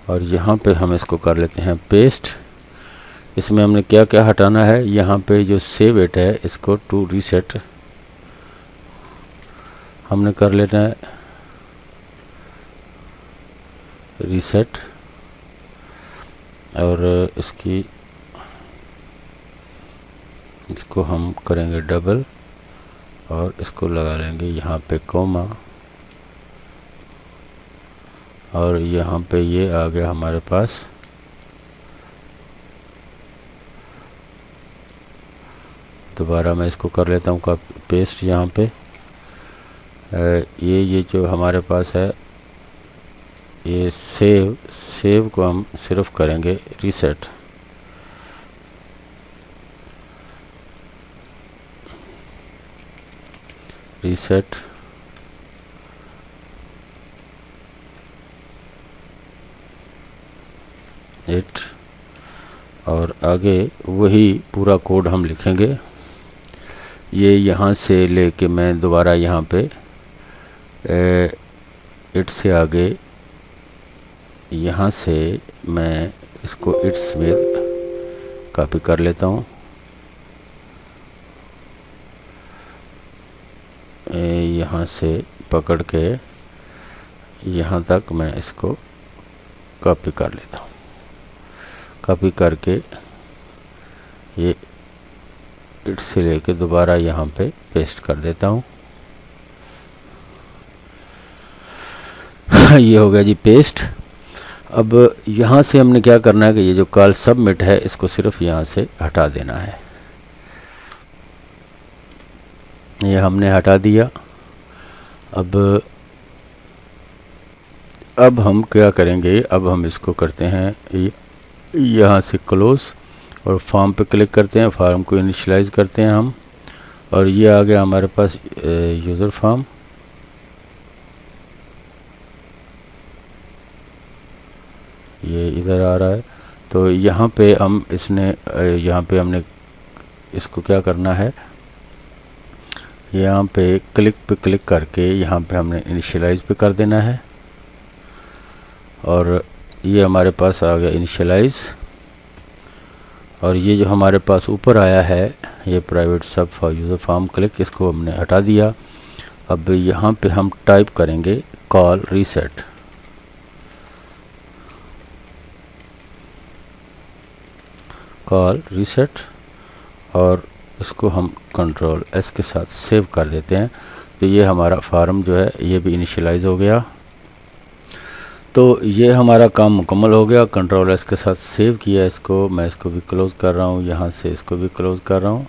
और यहाँ पे हम इसको कर लेते हैं पेस्ट। इसमें हमने क्या क्या हटाना है, यहाँ पे जो सेव इट है इसको टू रीसेट हमने कर लेना है, रीसेट, और इसको हम करेंगे डबल और इसको लगा लेंगे यहाँ पे कोमा, और यहाँ पे ये आ गया हमारे पास। दोबारा मैं इसको कर लेता हूँ कॉपी पेस्ट यहाँ पे। ये जो हमारे पास है ये सेव को हम सिर्फ करेंगे रीसेट। रीसेट इट, और आगे वही पूरा कोड हम लिखेंगे। ये यहाँ से लेके मैं दोबारा यहाँ पे इट से आगे यहाँ से मैं इसको इट्स में कॉपी कर लेता हूँ। यहाँ से पकड़ के यहाँ तक मैं इसको कॉपी कर लेता हूँ। कॉपी करके ये इट से लेके दोबारा यहाँ पे पेस्ट कर देता हूँ। ये हो गया जी पेस्ट। अब यहाँ से हमने क्या करना है कि ये जो कॉल सबमिट है इसको सिर्फ यहाँ से हटा देना है। ये हमने हटा दिया। अब हम क्या करेंगे, अब हम इसको करते हैं यहाँ से क्लोज और फॉर्म पे क्लिक करते हैं, फॉर्म को इनिशियलाइज करते हैं हम, और ये आ गया हमारे पास यूज़र फॉर्म। ये इधर आ रहा है। तो यहाँ पे हम यहाँ पे हमने इसको क्या करना है, यहाँ पे क्लिक करके यहाँ पे हमने इनिशियलाइज पे कर देना है, और ये हमारे पास आ गया इनिशियलाइज। और ये जो हमारे पास ऊपर आया है ये प्राइवेट सब फॉर यूज़र फॉर्म क्लिक, इसको हमने हटा दिया। अब यहाँ पे हम टाइप करेंगे कॉल रीसेट। कॉल रीसेट, और इसको हम कंट्रोल S के साथ सेव कर देते हैं। तो ये हमारा फार्म जो है ये भी इनिशियलाइज हो गया। तो ये हमारा काम मुकम्मल हो गया। कंट्रोल S के साथ सेव किया इसको। मैं इसको भी क्लोज़ कर रहा हूँ, यहाँ से इसको भी क्लोज़ कर रहा हूँ।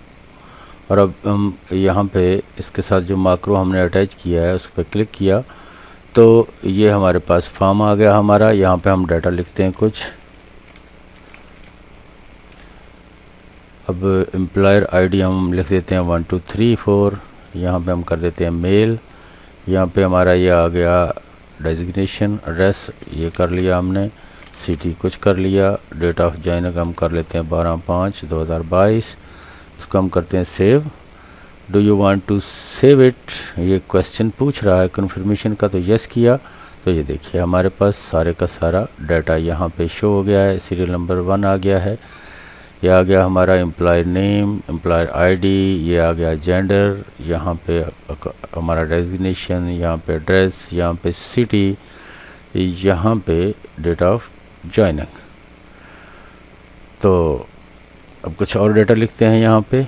और अब हम यहाँ पे इसके साथ जो माक्रो हमने अटैच किया है उस पर क्लिक किया तो ये हमारे पास फॉर्म आ गया हमारा। यहाँ पे हम डाटा लिखते हैं कुछ, अब एम्प्लॉयर आईडी हम लिख देते हैं 1 2 3 4। यहाँ पे हम कर देते हैं मेल। यहाँ पे हमारा ये आ गया डेजिग्नेशन, एड्रेस ये कर लिया हमने, सिटी कुछ कर लिया, डेट ऑफ ज्वाइनिंग हम कर लेते हैं 12/5/2022। इसको हम करते हैं save. Do you want to save it, ये क्वेश्चन पूछ रहा है कन्फर्मेशन का, तो यस किया। तो ये देखिए हमारे पास सारे का सारा डाटा यहाँ पे शो हो गया है। सीरियल नंबर 1 आ गया है, ये आ गया हमारा एम्प्लॉयर नेम, एम्प्लॉयर आईडी, ये आ गया जेंडर, यहाँ पे हमारा डेजिग्नेशन, यहाँ पे एड्रेस, यहाँ पे सिटी, यहाँ पे डेट ऑफ ज्वाइनिंग। तो अब कुछ और डेटा लिखते हैं यहाँ पे।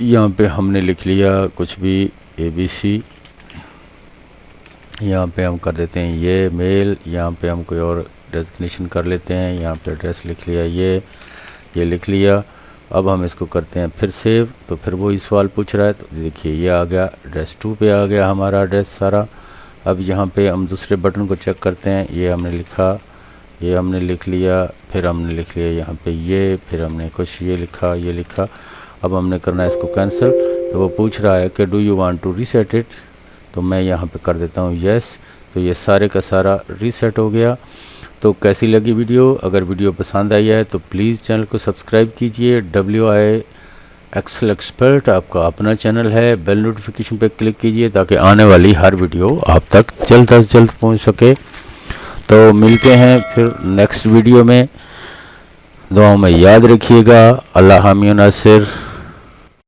यहाँ पे हमने लिख लिया कुछ भी ABC, यहाँ पे हम कर देते हैं ये मेल, यहाँ पे हम कोई और डेजिग्नेशन कर लेते हैं, यहाँ पे एड्रेस लिख लिया, ये लिख लिया। अब हम इसको करते हैं फिर सेव, तो फिर वही सवाल पूछ रहा है। तो देखिए ये आ गया, एड्रेस 2 पे आ गया हमारा एड्रेस सारा। अब यहाँ पे हम दूसरे बटन को चेक करते हैं, ये हमने लिखा, ये हमने लिख लिया, फिर हमने लिख लिया यहाँ पे ये, फिर हमने कुछ ये लिखा। अब हमने करना है इसको कैंसिल। तो वो पूछ रहा है कि do you want to reset it, तो मैं यहाँ पे कर देता हूँ यस। तो ये सारे का सारा रीसेट हो गया। तो कैसी लगी वीडियो? अगर वीडियो पसंद आई है तो प्लीज़ चैनल को सब्सक्राइब कीजिए। WI एक्सेल एक्सपर्ट आपका अपना चैनल है। बेल नोटिफिकेशन पे क्लिक कीजिए ताकि आने वाली हर वीडियो आप तक जल्द से जल्द पहुँच सके। तो मिलते हैं फिर नेक्स्ट वीडियो में। दुआओं में याद रखिएगा। अल्लाह हामी नासिर।